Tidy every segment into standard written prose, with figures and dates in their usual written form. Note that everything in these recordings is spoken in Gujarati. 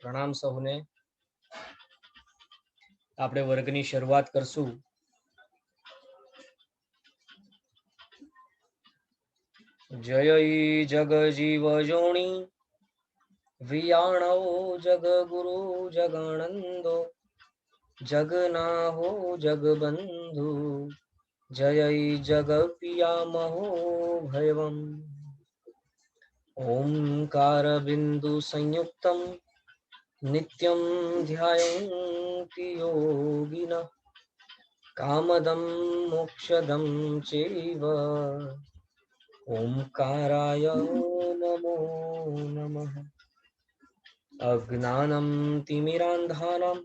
प्रणाम સૌને। આપણે વર્ગની શરૂઆત કરશું। જય જગ જીવ જોણી વિયાણો જગ ગુરુ જગાનંદો જગના હો જગ બંધુ જય જગ પિયામહો ભયવમ ओंकार बिंदु संयुक्तम नित्यं ध्यायन्ति योगिनः कामदं मोक्षदं चैव ओंकाराय नमो नमः। अज्ञानं तिमिरान्धानां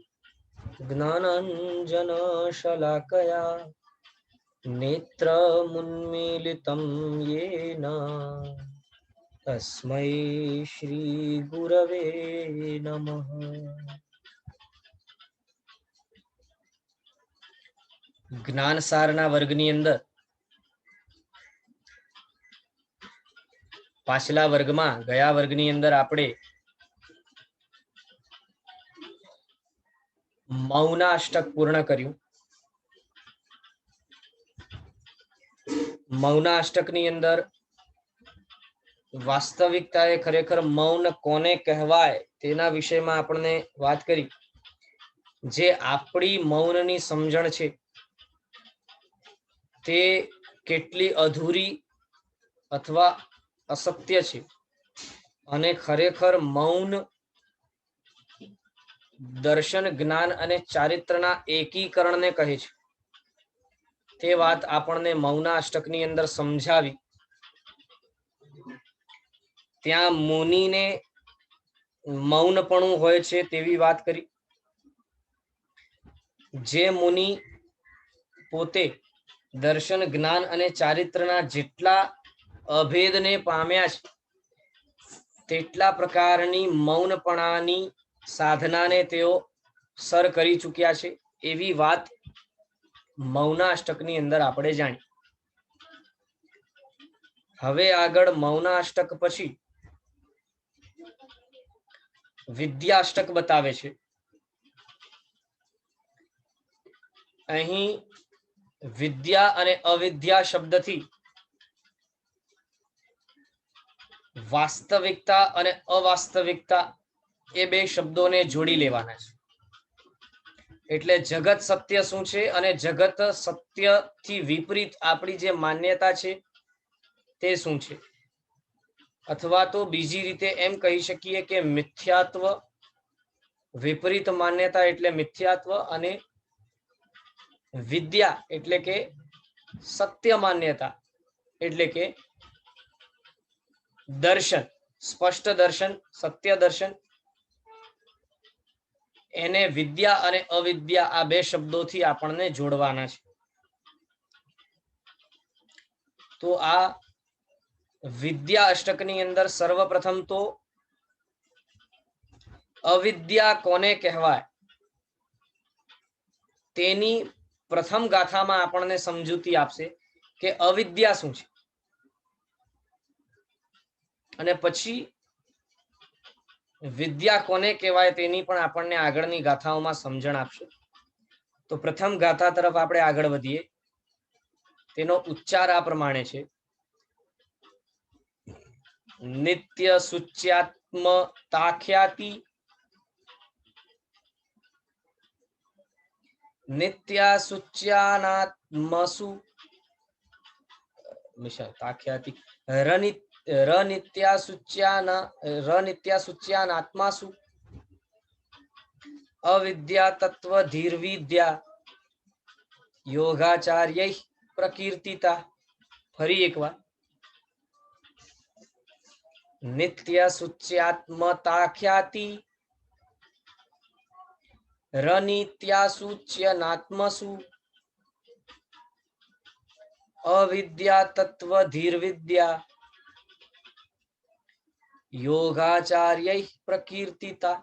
ज्ञानाञ्जनशलाकया नेत्रमुन्मीलितं येन तस्मै श्री गुरवे नमः। જ્ઞાનસારના વર્ગની અંદર પાછલા વર્ગમાં ગયા વર્ગની અંદર આપણે મૌનાષ્ટક પૂર્ણ કર્યું। મૌનાષ્ટકની અંદર વાસ્તવિકતાએ ખરેખર મૌન કોને કહેવાય તેના વિષયમાં આપણને વાત કરી। જે આપણી મૌનની સમજણ છે તે કેટલી અધૂરી અથવા અસત્ય છે અને ખરેખર મૌન દર્શન જ્ઞાન અને ચારિત્રના એकीकरणને કહે છે। તે વાત આપણને મૌનાષ્ટકની અંદર સમજાવી। ત્યાં મુનિને મૌનપણું હોય છે તેવી વાત કરી। જે મુનિ પોતે દર્શન જ્ઞાન અને ચારિત્રના જેટલા અભેદને પામ્યા છે તેટલા પ્રકારની મૌનપણાની સાધનાને તેઓ સર કરી ચૂક્યા છે એવી વાત મૌનાષ્ટકની અંદર આપણે જાણી। હવે આગળ મૌનાષ્ટક પછી વિદ્યાષ્ટક બતાવે છે। અહીં વિદ્યા અને અવિદ્યા શબ્દથી વાસ્તવિકતા અને અવાસ્તવિકતા એ બે શબ્દોને જોડી લેવાના છે। એટલે જગત સત્ય શું છે અને જગત સત્યથી વિપરીત આપણી જે માન્યતા છે તે શું છે, અથવા તો બીજી રીતે એમ કહી શકીએ કે મિથ્યાત્વ વિપરીત માન્યતા એટલે મિથ્યાત્વ અને વિદ્યા એટલે કે સત્ય માન્યતા એટલે કે દર્શન, સ્પષ્ટ દર્શન, સત્ય દર્શન, એને વિદ્યા અને અવિદ્યા આ બે શબ્દોથી આપણને જોડવાના છે। તો આ વિદ્યા અષ્ટકની અંદર સર્વપ્રથમ તો અવિદ્યા કોને કહેવાય તેની પ્રથમ ગાથામાં આપણને સમજૂતી આપશે કે અવિદ્યા શું છે, અને પછી વિદ્યા કોને કહેવાય તેની પણ આપણને આગળની ગાથાઓમાં સમજણ આપશે। તો પ્રથમ ગાથા તરફ આપણે આગળ વધીએ। તેનો ઉચ્ચાર આ પ્રમાણે છે। નિત્ય સુચ્યાત્મ તાખ્યાતિ નિત્યા સુચ્યાનાત્મસુ તાખ્યાતિ રનિત્યા સુચ્યાનાત્માસુ અવિદ્યા તત્વ ધીર્વિદ્યા યોગાચાર્યૈ પ્રકીર્તિતા। ફરી એકવાર નિત્ય સુચ્યાત્મતાખ્યાતિ રનિત્યાસુચ્યનાત્મસુ અવિદ્યા તત્વ ધીર્વિદ્યા યોગાચાર્યૈ પ્રકીર્તિતા।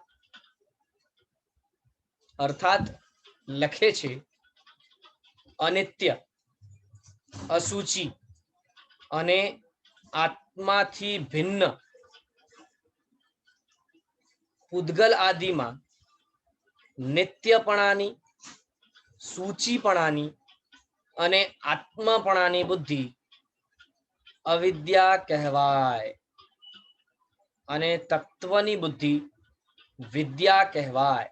અર્થાત લખે છે અનિત્ય, અસુચિ અને આત્માથી ભિન્ન પૂદગલ આદિમાં નિત્યપણાની, સૂચિપણાની અને આત્મપણાની બુદ્ધિ અવિદ્યા કહેવાય અને તત્વની બુદ્ધિ વિદ્યા કહેવાય.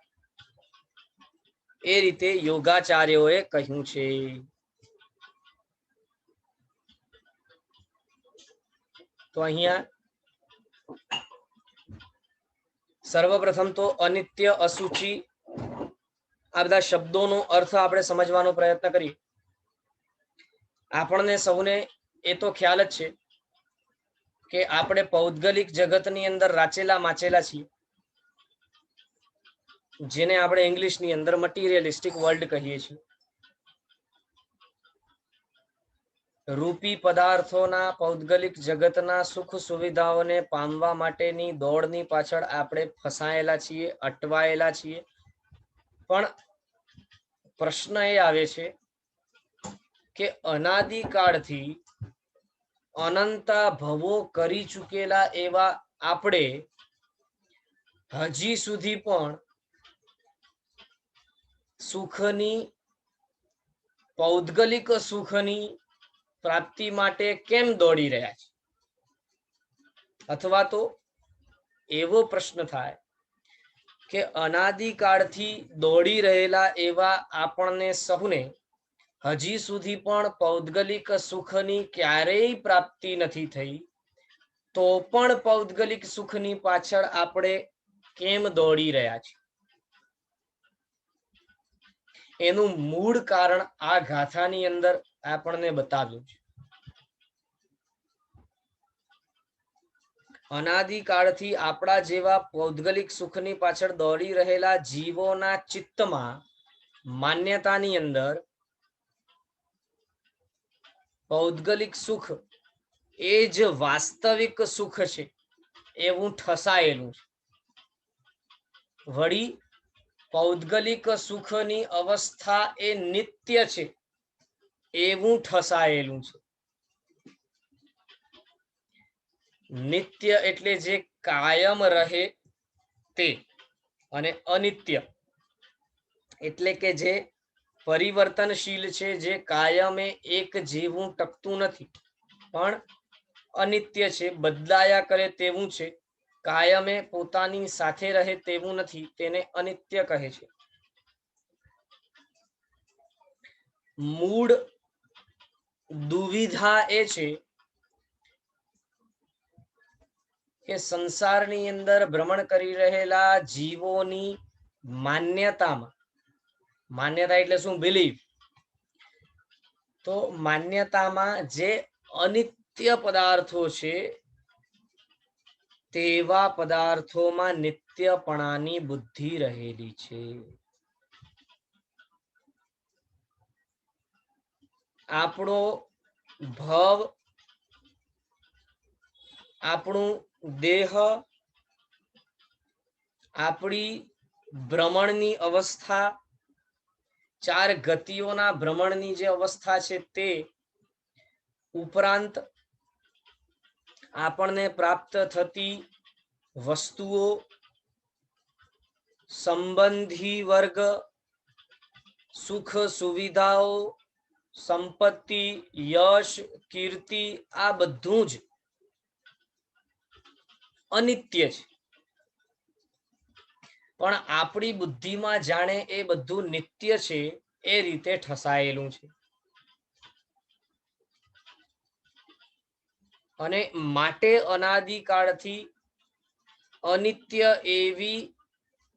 એ રીતે યોગાચાર્યોએ કહ્યું છે. તો અહીંયા સર્વપ્રથમ તો અનિત્ય, અસુચિ આ બધા શબ્દોનો અર્થ આપણે સમજવાનો પ્રયત્ન કરીએ. આપણને સૌને એ તો ખ્યાલ જ છે કે આપણે પૌદ્ગલિક જગતની અંદર રાચેલા માચેલા છીએ, જેને આપણે ઇંગ્લિશની અંદર મટીરિયલિસ્ટિક વર્લ્ડ કહીએ છીએ. રૂપી પદાર્થોના પૌદ્ગલિક જગતના સુખ સુવિધાઓને પામવા માટેની દોડની પાછળ આપણે ફસાયેલા છીએ, અટવાયેલા છીએ. પણ પ્રશ્ન એ આવે છે કે અનાદિકાળથી અનંતા ભવો કરી ચૂકેલા એવા આપણે હજી સુધી પણ સુખની, પૌદ્ગલિક સુખની પ્રાપ્તિ માટે કેમ દોડી રહ્યા છે? અથવા તો એવો પ્રશ્ન થાય કે અનાદિકાળથી દોડી રહેલા એવા આપણને સૌને હજી સુધી પણ પૌદ્ગલિક સુખની ક્યારેય પ્રાપ્તિ નથી થઈ, તો પણ પૌદ્ગલિક સુખની પાછળ આપણે કેમ દોડી રહ્યા છીએ? એનું મૂળ કારણ આ ગાથાની અંદર આપણને બતાવ્યું છે. અનાદિકાળથી આપણા જેવા પૌદ્ગલિક સુખની પાછળ દોડી રહેલા જીવોના ચિત્તમાં, માન્યતાની અંદર પૌદ્ગલિક સુખ એ જ વાસ્તવિક સુખ છે એવું ઠસાયેલું છે. વળી પૌદ્ગલિક સુખની અવસ્થા એ નિત્ય છે એવું ઠસાયેલું છે. નિત્ય એટલે જે કાયમ રહે તે, અને અનિત્ય એટલે કે જે પરિવર્તનશીલ છે, જે કાયમે એક જેવું ટકતું નથી પણ અનિત્ય છે, બદલાયા કરે તેવું છે, કાયમે પોતાની સાથે રહે તેવું નથી, તેને અનિત્ય કહે છે. મૂળ દુવિધા એ છે કે સંસારની અંદર ભ્રમણ કરી રહેલા જીવોની માન્યતામાં, માન્યતા એટલે શું? બિલીફ. તો માન્યતામાં જે અનિત્ય પદાર્થો છે તેવા પદાર્થોમાં નિત્યપણાની બુદ્ધિ રહેલી છે. આપણો ભવ, આપણું દેહ, આપણી ભ્રમણની અવસ્થા, ચાર ગતિઓના ભ્રમણની જે અવસ્થા છે તે ઉપરાંત આપણને પ્રાપ્ત થતી વસ્તુઓ, સંબંધી વર્ગ, સુખ સુવિધાઓ, સંપત્તિ, યશ, કીર્તિ, આ બધું જ અનિત્ય છે. પણ આપણી બુદ્ધિમાં જાણે એ બધું નિત્ય છે એ રીતે ઠસાયેલું છે. અને માટે અનાદિકાળથી અનિત્ય એવી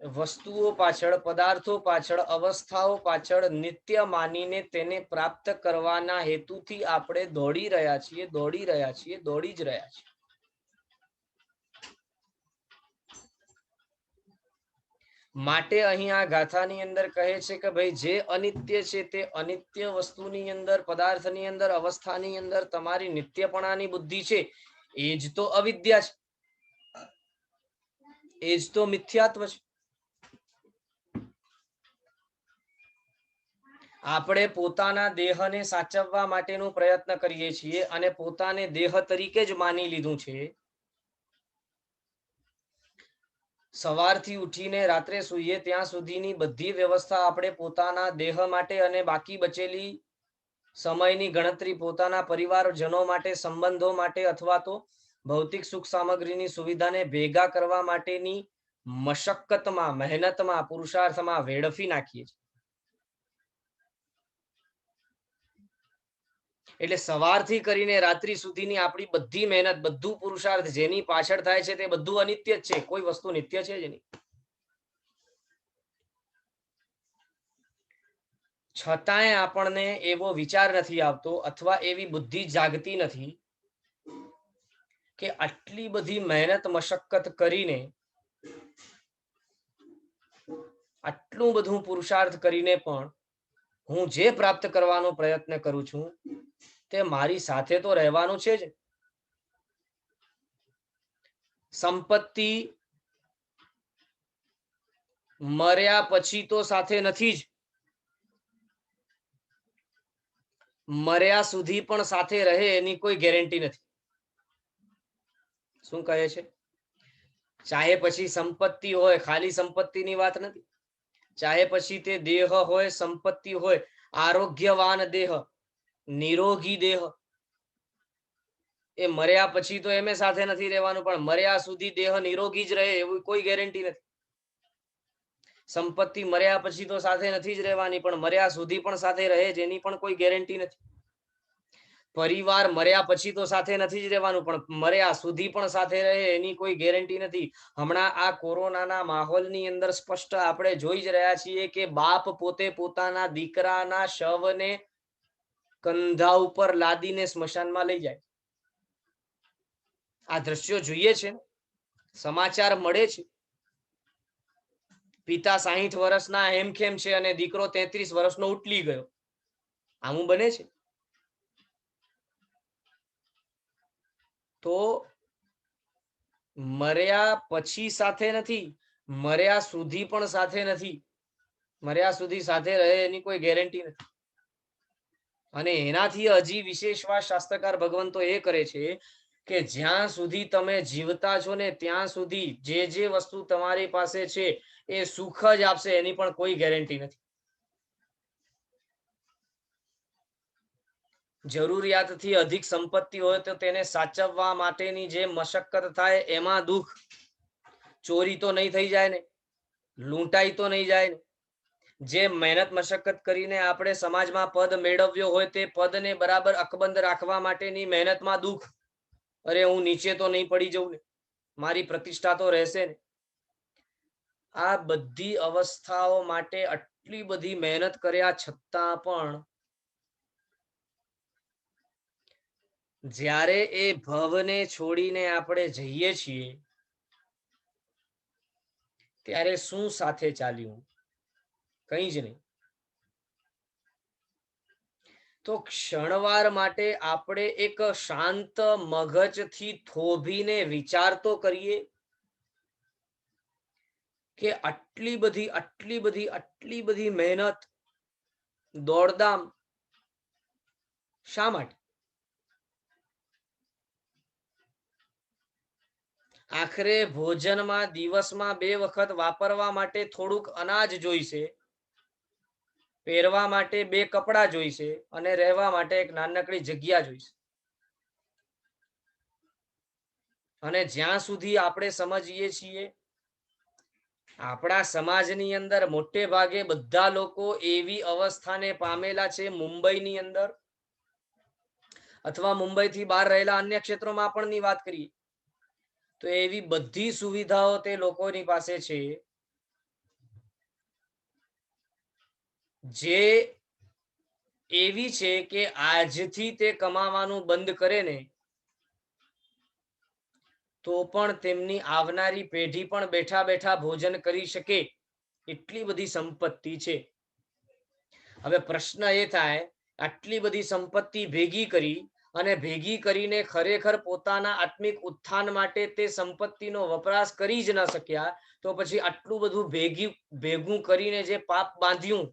વસ્તુઓ પાછળ, પદાર્થો પાછળ, અવસ્થાઓ પાછળ નિત્ય માનીને તેને પ્રાપ્ત કરવાના હેતુથી આપણે દોડી રહ્યા છીએ, દોડી રહ્યા છીએ, દોડી જ રહ્યા છીએ. માટે અહીં આ ગાથાની અંદર કહે છે કે ભાઈ જે અનિત્ય છે તે અનિત્ય વસ્તુની અંદર, પદાર્થની અંદર, અવસ્થાની અંદર તમારી નિત્યપણાની બુદ્ધિ છે એ જ તો અવિદ્યા છે, એ જ તો મિથ્યાત્વ છે. આપણે પોતાના દેહને સાચવવા માટેનો પ્રયત્ન કરીએ છીએ અને પોતાને દેહ તરીકે જ માની લીધું છે. સવારથી ઉઠીને રાત્રે સૂઈએ ત્યાં સુધીની બધી વ્યવસ્થા આપણે પોતાના દેહ માટે અને બાકી બચેલી સમયની ગણતરી પોતાના પરિવારજનો માટે, સંબંધો માટે અથવા તો ભૌતિક સુખ સામગ્રીની સુવિધાને ભેગા કરવા માટેની મશક્કતમાં, મહેનતમાં, પુરુષાર્થમાં વેડફી નાખીએ છીએ. એટલે સવારથી કરીને રાત્રિ સુધીની આપણી બધી મહેનત, બધું પુરુષાર્થ જેની પાછળ થાય છે તે બધું અનિત્ય જ છે. કોઈ વસ્તુ નિત્ય છે જ નહીં. છતાંય આપણને એવો વિચાર નથી આવતો અથવા એવી બુદ્ધિ જાગતી નથી કે આટલી બધી મહેનત મશક્કત કરીને, આટલું બધું પુરુષાર્થ કરીને પણ હું જે પ્રાપ્ત કરવાનો પ્રયત્ન કરું છું તે મારી સાથે તો રહેવાનું છે જ. સંપત્તિ મર્યા પછી તો સાથે નથી જ, મર્યા સુધી પણ સાથે રહે એની કોઈ ગેરંટી નથી. શું કહે છે? ચાહે પછી સંપત્તિ હોય, ખાલી સંપત્તિની વાત નથી, ચાહે પછી તે દેહ હોય, સંપત્તિ હોય, આરોગ્યવાન દેહ, નિરોગી દેહ, એ મર્યા પછી તો એમે સાથે નથી રહેવાનું, પણ મર્યા સુધી દેહ નિરોગી જ રહે એવી કોઈ ગેરંટી નથી. સંપત્તિ મર્યા પછી તો સાથે નથી જ રહેવાની, પણ મર્યા સુધી પણ સાથે રહે જેની પણ કોઈ ગેરંટી નથી. પરિવાર મર્યા પછી તો સાથે નથી જ રહેવાનું, પણ મર્યા સુધી પણ સાથે રહે એની કોઈ ગેરંટી નથી. હમણાં આ કોરોનાના માહોલની અંદર સ્પષ્ટ આપણે જોઈ જ રહ્યા છીએ કે બાપ પોતે પોતાના દીકરાના શવને કંધા ઉપર લાદીને સ્મશાનમાં લઈ જાય. આ દ્રશ્યો જોઈએ છે, સમાચાર મળે છે. પિતા 60 વર્ષના હેમખેમ છે અને દીકરો 33 વર્ષનો ઉટલી ગયો. આવું બને છે. તો મર્યા પછી સાથે નથી, મર્યા સુધી પણ સાથે નથી. મર્યા સુધી સાથે રહે એની કોઈ ગેરંટી નથી. અને એનાથી હજી વિશેષ વાત શાસ્ત્રકાર ભગવંતો એ કરે છે કે જ્યાં સુધી તમે જીવતા છો ને ત્યાં સુધી જે વસ્તુ તમારી પાસે છે એ સુખ જ આપશે એની પણ કોઈ ગેરંટી નથી. જરૂરિયાતથી અધિક સંપત્તિ હોય તો તેને સાચવવા માટેની જે મશક્કત થાય એમાં દુઃખ. ચોરી તો નહીં થઈ જાય ને, લૂંટાઈ તો નહીં જાય ને. જે મહેનત મશક્કત કરીને આપણે સમાજમાં પદ મેળવ્યો હોય તે પદને બરાબર અકબંધ રાખવા માટેની મહેનતમાં દુઃખ. અરે હું નીચે તો નહીં પડી જઉં ને, મારી પ્રતિષ્ઠા તો રહેશે ને. આ બધી અવસ્થાઓ માટે આટલી બધી મહેનત કર્યા છતાં પણ જ્યારે એ ભવને છોડીને આપણે જઈએ છીએ ત્યારે શું સાથે ચાલ્યું? કંઈ જ નહીં. તો ક્ષણવાર માટે આપણે એક શાંત મગજથી થોભીને વિચાર તો કરીએ કે આટલી બધી મહેનત, દોડધામ શા માટે? આખરે ભોજનમાં દિવસમાં 2 વખત વાપરવા માટે થોડુંક અનાજ જોઈશે, પહેરવા માટે 2 કપડાં જોઈશે અને રહેવા માટે એક નાનકડી જગ્યા જોઈશે. અને જ્યાં સુધી આપણે સમજીએ છીએ, આપણા સમાજની અંદર મોટે ભાગે બધા લોકો એવી અવસ્થાને પામેલા છે મુંબઈની અંદર અથવા મુંબઈથી બહાર રહેલા અન્ય ક્ષેત્રોમાં પણ ની વાત કરીએ તો એવી બધી સુવિધાઓ તે લોકોની પાસે છે જે એવી છે કે આજથી તે કમાવાનું બંધ કરે ને તો પણ તેમની આવનારી પેઢી પણ બેઠા બેઠા ભોજન કરી શકે એટલી બધી સંપત્તિ છે. હવે પ્રશ્ન એ થાય, આટલી બધી સંપત્તિ ભેગી કરી અને ભેગી કરીને ખરેખર પોતાના આત્મિક ઉત્થાન માટે તે સંપત્તિનો વપરાશ કરી જ ન શક્યા તો પછી આટલું બધું ભેગું કરીને જે પાપ બાંધ્યું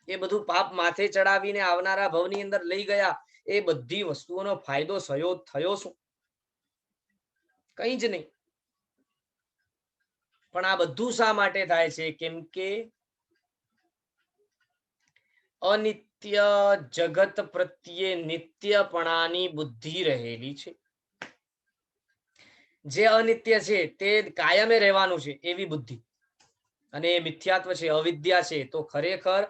એ બધું પાપ માથે ચડાવીને આવનારા ભવની અંદર લઈ ગયા, એ બધી વસ્તુઓનો ફાયદો થયો શું? કંઈ જ નહીં. પણ આ બધું શા માટે થાય છે? કેમ કે અનિત્ય જગત પ્રત્યે નિત્યપણાની બુદ્ધિ રહેલી છે. જે અનિત્ય છે તે કાયમે રહેવાનું છે એવી બુદ્ધિ, અને એ મિથ્યાત્વ છે, અવિદ્યા છે. તો ખરેખર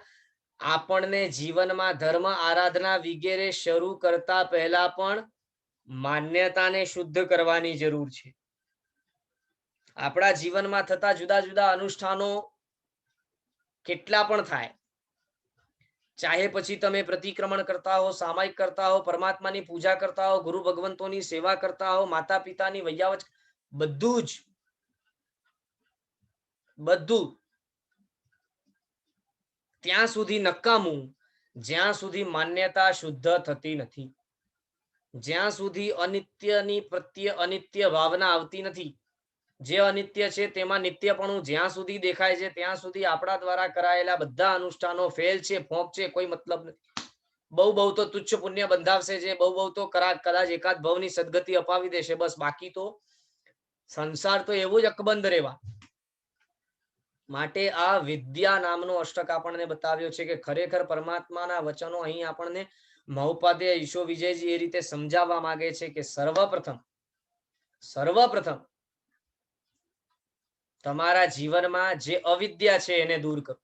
આપણને જીવનમાં ધર્મ આરાધના વગેરે શરૂ કરતા પહેલા પણ માન્યતાને શુદ્ધ કરવાની જરૂર છે. આપણા જીવનમાં થતા જુદા જુદા અનુષ્ઠાનો કેટલા પણ થાય, ચાહે પછી તમે પ્રતિક્રમણ કરતા હો, સામાયિક કરતા હો, પરમાત્માની પૂજા કરતા હો, ગુરુ ભગવંતોની સેવા કરતા હો, માતા પિતાની વૈયાવચ, બધું જ બધું ત્યાં સુધી નકામું જ્યાં સુધી માન્યતા શુદ્ધ થતી નથી, જ્યાં સુધી અનિત્યની પ્રત્યે અનિત્ય ભાવના આવતી નથી. જે અનિત્ય છે તેમાં નિત્યપણું જ્યાં સુધી દેખાય છે ત્યાં સુધી આપણા દ્વારા કરાયેલા બધા અનુષ્ઠાનો ફેલ છે, ફોંક છે, કોઈ મતલબ નથી. બહુ બહુ તો તુચ્છ પુણ્ય બંધાવશે છે, બહુ બહુ તો કદાચ એકાદ ભવની સદગતિ અપાવી દેશે, બસ. બાકી તો સંસાર તો એવું જ અકબંધ રહેવા. માટે આ વિદ્યા નામનો અષ્ટક આપણને બતાવ્યો છે કે ખરેખર પરમાત્માના વચનો અહીં આપણને મહોપાધ્યાય ઈશો વિજયજી એ રીતે સમજાવવા માંગે છે કે સર્વપ્રથમ તમારા જીવનમાં જે અવિદ્યા છે એને દૂર કરો.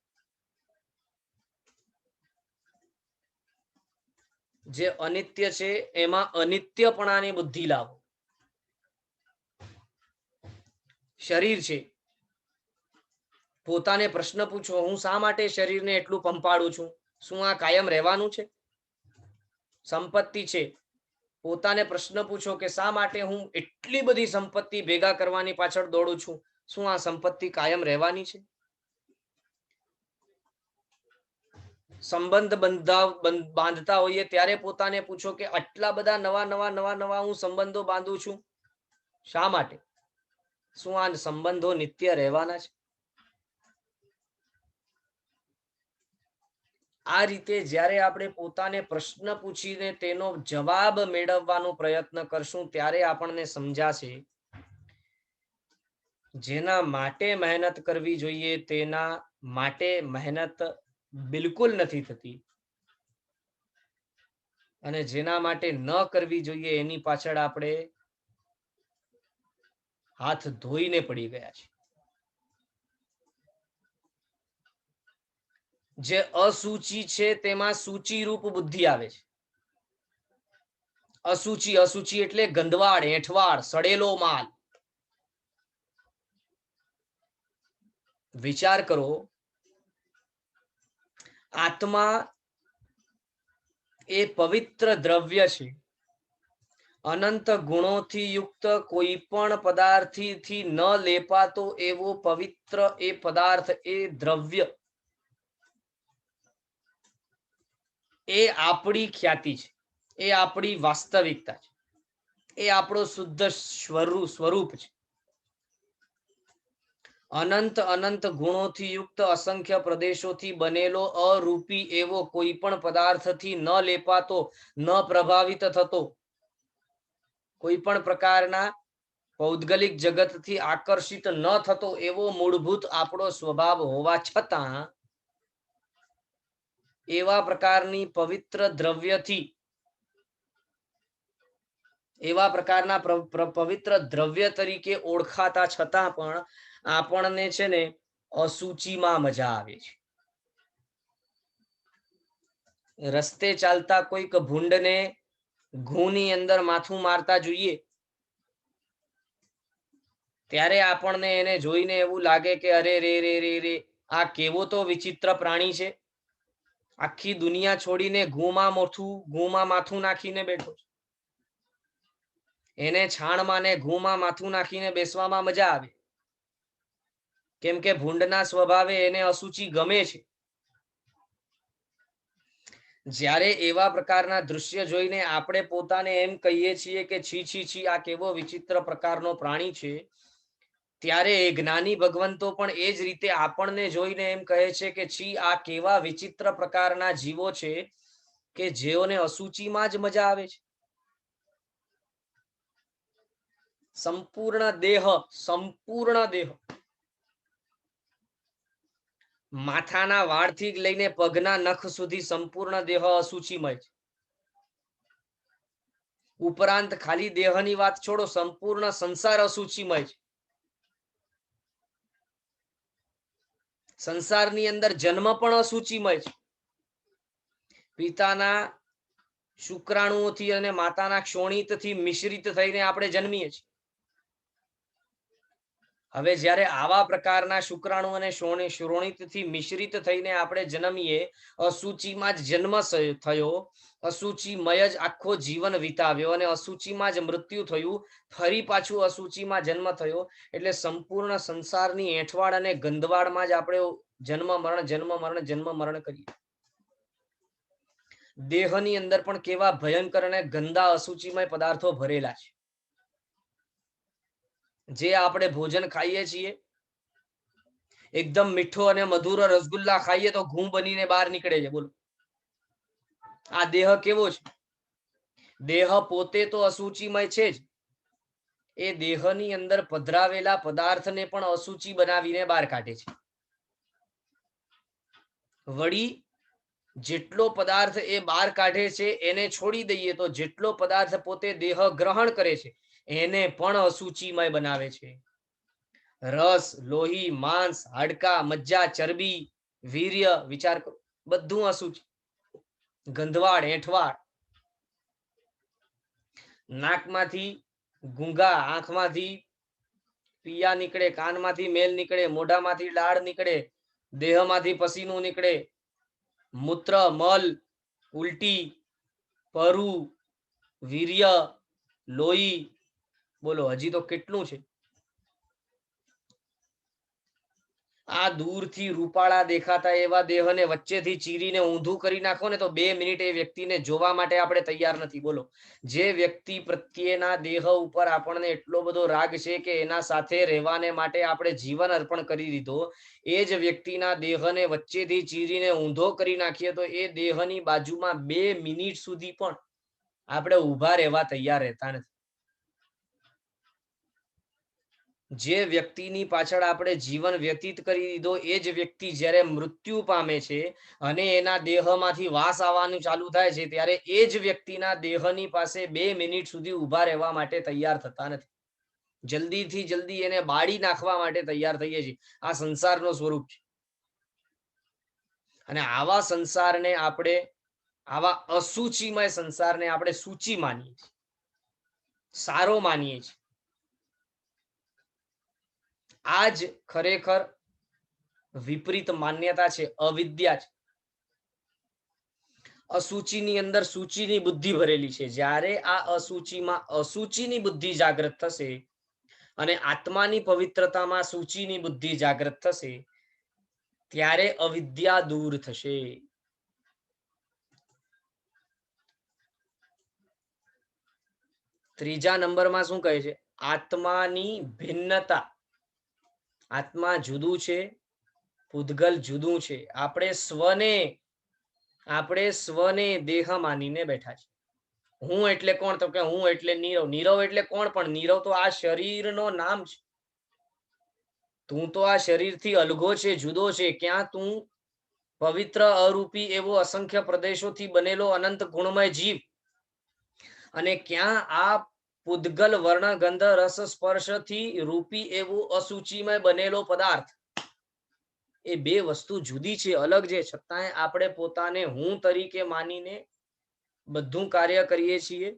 જે અનિત્ય છે એમાં અનિત્યપણાની બુદ્ધિ લાવો. શરીર છે, પોતાને પ્રશ્ન પૂછો, હું શા માટે શરીરને એટલું પંપાળું છું? શું આ કાયમ રહેવાનું છે? સંપત્તિ છે, પોતાને પ્રશ્ન પૂછો કે શા માટે હું એટલી બધી સંપત્તિ ભેગા કરવાની પાછળ દોડું છું? શું આ સંપત્તિ કાયમ રહેવાની છે? સંબંધ બાંધતા હોઈએ ત્યારે પોતાને પૂછો કે આટલા બધા નવા હું સંબંધો બાંધું છું, શા માટે? શું આ સંબંધો નિત્ય રહેવાના છે? આ રીતે જ્યારે આપણે પોતાને પ્રશ્ન પૂછીને તેનો જવાબ મેળવવાનો પ્રયત્ન કરશું ત્યારે આપણને સમજાશે જેના માટે મહેનત કરવી જોઈએ તેના માટે મહેનત બિલકુલ નથી થતી, અને જેના માટે ન કરવી જોઈએ એની પાછળ આપણે હાથ ધોઈને પડી ગયા છે. જે અસૂચિ છે તેમાં સૂચિ રૂપ બુદ્ધિ આવે છે. અસૂચિ એટલે ગંદવાડ, એઠવાડ, સડેલો માલ. વિચાર કરો, આત્મા એ પવિત્ર દ્રવ્ય છે. અનંત ગુણોથી યુક્ત કોઈ પણ પદાર્થથી ન લેપાતો એવો પવિત્ર એ પદાર્થ, એ દ્રવ્ય, એ આપણી ખ્યાતિ છે, એ આપણી વાસ્તવિકતા છે, એ આપણો શુદ્ધ સ્વરૂપ છે. અનંત ગુણોથી યુક્ત અસંખ્ય પ્રદેશોથી બનેલો અરૂપી એવો કોઈ પણ પદાર્થથી ન લેપાતો, ન પ્રભાવિત થતો, કોઈ પણ પ્રકારના પૌદ્ગલિક જગતથી આકર્ષિત ન થતો એવો મૂળભૂત આપણો સ્વભાવ હોવા છતાં એવા પ્રકારની પવિત્ર દ્રવ્યથી, એવા પ્રકારના પવિત્ર દ્રવ્ય તરીકે ઓળખાતા છતાં પણ આપણને છે ને અસૂચિમાં મજા આવે છે. રસ્તે ચાલતા કોઈક ભૂંડને ઘઉંની અંદર માથું મારતા જોઈએ ત્યારે આપણને એને જોઈને એવું લાગે કે અરે રે રે રે રે, આ કેવો તો વિચિત્ર પ્રાણી છે, આખી દુનિયા છોડીને ઘઉંમાં માથું નાખીને બેઠો છે. એને છાણમાં ને ઘઉંમાં માથું નાખીને બેસવામાં મજા આવે, કેમ કે ભૂંડના સ્વભાવે એને અસૂચિ ગમે છે. જ્યારે એવા પ્રકારના દૃશ્ય જોઈને આપણે પોતાને એમ કહીએ છીએ કે છી છી છી, આ કેવો વિચિત્ર પ્રકારનો પ્રાણી છે, ત્યારે જ્ઞાની ભગવંતો પણ એ જ રીતે આપણને જોઈને એમ કહે છે કે છી, આ કેવા વિચિત્ર પ્રકારના જીવો છે કે જેઓને અસૂચિમાં જ મજા આવે છે. સંપૂર્ણ દેહ માથાના વાળથી લઈને પગના નખ સુધી સંપૂર્ણ દેહ અશુચિમય છે. ઉપરાંત ખાલી દેહની વાત છોડો, સંપૂર્ણ સંસાર અશુચિમય છે. સંસારની અંદર જન્મ પણ અશુચિમય છે. પિતાના શુક્રાણુઓથી અને માતાના ક્ષોણિતથી મિશ્રિત થઈને આપણે જન્મીએ છીએ. હવે જ્યારે આવા પ્રકારના શુક્રાણુ અને શ્રોણિતથી મિશ્રિત થઈને આપણે જન્મીએ, અશુચિમાં જ જન્મ થયો, અશુચિમય જ આખો જીવન વિતાવ્યો અને અશુચિમાં જ મૃત્યુ થયું, ફરી પાછું અશુચિમાં જન્મ થયો, એટલે સંપૂર્ણ સંસારની એઠવાડ અને ગંધવાડમાં જ આપણે જન્મ મરણ કરીએ. દેહની અંદર પણ કેવા ભયંકર અને ગંદા અશુચિમય પદાર્થો ભરેલા છે. જે આપણે ભોજન ખાઈએ છીએ, એકદમ મીઠો અને મધુર રસગુલ્લા ખાઈએ તો ઘૂં બનીને બહાર નીકળે છે. બોલો, આ દેહ કેવો છે? દેહ પોતે તો અશુચિમય છે જ, એ દેહની અંદર પધરાવેલા પદાર્થને પણ અશુચિ બનાવીને બહાર કાઢે છે. વળી જેટલો પદાર્થ એ બહાર કાઢે છે એને છોડી દઈએ તો જેટલો પદાર્થ પોતે દેહ ગ્રહણ કરે છે એને પણ અશુચિમય બનાવે છે. રસ, લોહી, માંસ, હાડકા, મજ્જા, ચરબી, વીર્ય, વિચાર કરો, બધું અશુચિ. ગંધવાડ, એઠવાડ, નાકમાંથી ગુંગા, આંખમાંથી પિયા નીકળે, કાનમાંથી મેલ નીકળે, મોઢામાંથી લાળ નીકળે, દેહમાંથી પસીનું નીકળે, મૂત્ર, મલ, ઉલટી, પરુ, વીર્ય, લોહી, બોલો હજી તો કેટલું છે. આ દૂરથી રૂપાળા દેખાતા એવા દેહને વચ્ચેથી ચીરીને ઊંધું કરી નાખો ને તો 2 મિનિટ એ વ્યક્તિને જોવા માટે આપણે તૈયાર નથી. બોલો, જે વ્યક્તિ પ્રત્યેના દેહ ઉપર આપણને એટલો બધો રાગ છે કે એના સાથે રહેવાને માટે આપણે જીવન અર્પણ કરી દીધો, એ જ વ્યક્તિના દેહને વચ્ચેથી ચીરીને ઊંધો કરી નાખીએ તો એ દેહની બાજુમાં 2 મિનિટ સુધી પણ આપણે ઊભા રહેવા તૈયાર રહેતા નથી. જે વ્યક્તિની પાછળ આપણે જીવન વ્યતીત કરી દીધો, એ જ વ્યક્તિ જ્યારે મૃત્યુ પામે છે અને એના દેહમાંથી વાસ આવવાનું ચાલુ થાય છે, ત્યારે એ જ વ્યક્તિના દેહની પાસે 2 મિનિટ સુધી ઊભા રહેવા માટે તૈયાર થતા નથી. જલ્દીથી જલ્દી એને બાળી નાખવા માટે તૈયાર થઈએ છીએ. આ સંસારનો સ્વરૂપ છે. અને આવા સંસારને આપણે, આવા અશુચિમય સંસારને આપણે સૂચિ માનીએ છીએ, સારો માનીએ છીએ. આ જ ખરેખર વિપરીત માન્યતા છે, અવિદ્યા છે. અશુચિની અંદર સૂચિની બુદ્ધિ ભરેલી છે. જ્યારે આ અશુચિમાં અશુચિની બુદ્ધિ જાગૃત થશે અને આત્માની પવિત્રતામાં સૂચિની બુદ્ધિ જાગૃત થશે, ત્યારે અવિદ્યા દૂર થશે. ત્રીજા નંબરમાં શું કહે છે? આત્માની ભિન્નતા. આત્મા જુદું છે, પૂદગલ જુદું છે. આપણે સ્વને દેહ માનીને બેઠા છે. હું એટલે કોણ? તો કે હું એટલે નીરવ. નીરવ એટલે કોણ? પણ નીરવ તો આ શરીરનો નામ છે. તું તો આ શરીરથી અલગો છે, જુદો છે. ક્યાં તું પવિત્ર અરૂપી એવો અસંખ્ય પ્રદેશોથી બનેલો અનંત ગુણમય જીવ, અને ક્યાં આ પૂદગલ વર્ણ ગંધ રસ સ્પર્શથી રૂપી એવું અશુચિમય બનેલો પદાર્થ. એ બે વસ્તુ જુદી છે, અલગ છે. છતાંય આપણે પોતાને હું તરીકે માનીને બધું કાર્ય કરીએ છીએ.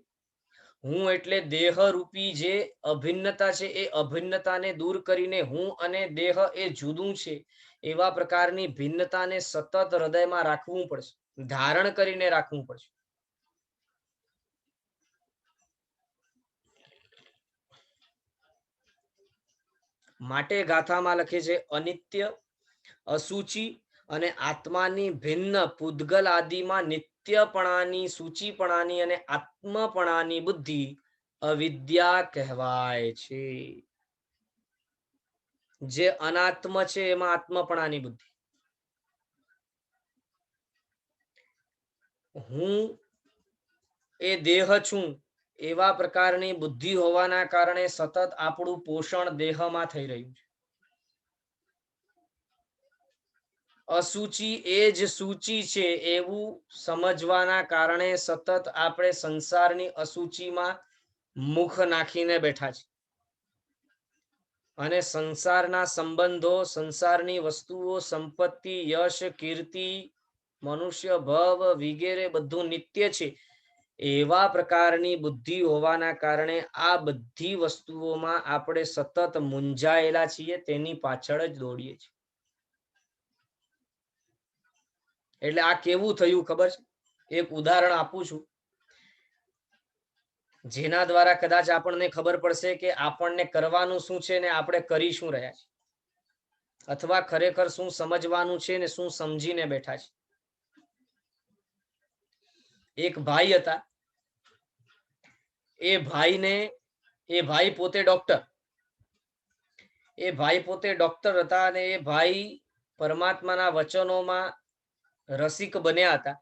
હું એટલે દેહ રૂપી જે અભિન્નતા છે, એ અભિન્નતાને દૂર કરીને હું અને દેહ એ જુદું છે એવા પ્રકારની ભિન્નતાને સતત હૃદયમાં રાખવું પડશે, ધારણ કરીને રાખવું પડશે. માટે ગાથામાં લખે છે, અનિત્ય, અસુચિ અને આત્માની ભિન્ન પૂદગલ આદિમાં નિત્યપણાની, સૂચિપણાની અને આત્મપણાની બુદ્ધિ અવિદ્યા કહેવાય છે. જે અનાત્મ છે એમાં આત્મપણાની બુદ્ધિ. હું એ દેહ છું એવા પ્રકારની બુદ્ધિ હોવાના કારણે સતત આપણું પોષણ દેહમાં થઈ રહ્યું છે. અસૂચિ એ જ સૂચિ છે એવું સમજવાના કારણે સતત આપણે સંસારની અસૂચિમાં મુખ નાખીને બેઠા છે અને સંસારના સંબંધો, સંસારની વસ્તુઓ, સંપત્તિ, યશ, કીર્તિ, મનુષ્ય ભવ વગેરે બધું નિત્ય છે એવા પ્રકારની બુદ્ધિ હોવાના કારણે આ બધી વસ્તુઓમાં આપણે સતત મૂંઝાયેલા છીએ, તેની પાછળ જ દોડીએ છીએ. એટલે આ કેવું થયું ખબર છે? એક ઉદાહરણ આપું છું જેના દ્વારા કદાચ આપણને ખબર પડશે કે આપણને કરવાનું શું છે ને આપણે કરી શું રહ્યા છે, અથવા ખરેખર શું સમજવાનું છે ને શું સમજીને બેઠા છે. એક ભાઈ હતા. એ ભાઈ પોતે ડોક્ટર હતા અને એ ભાઈ પરમાત્માના વચનોમાં રસિક બન્યા હતા.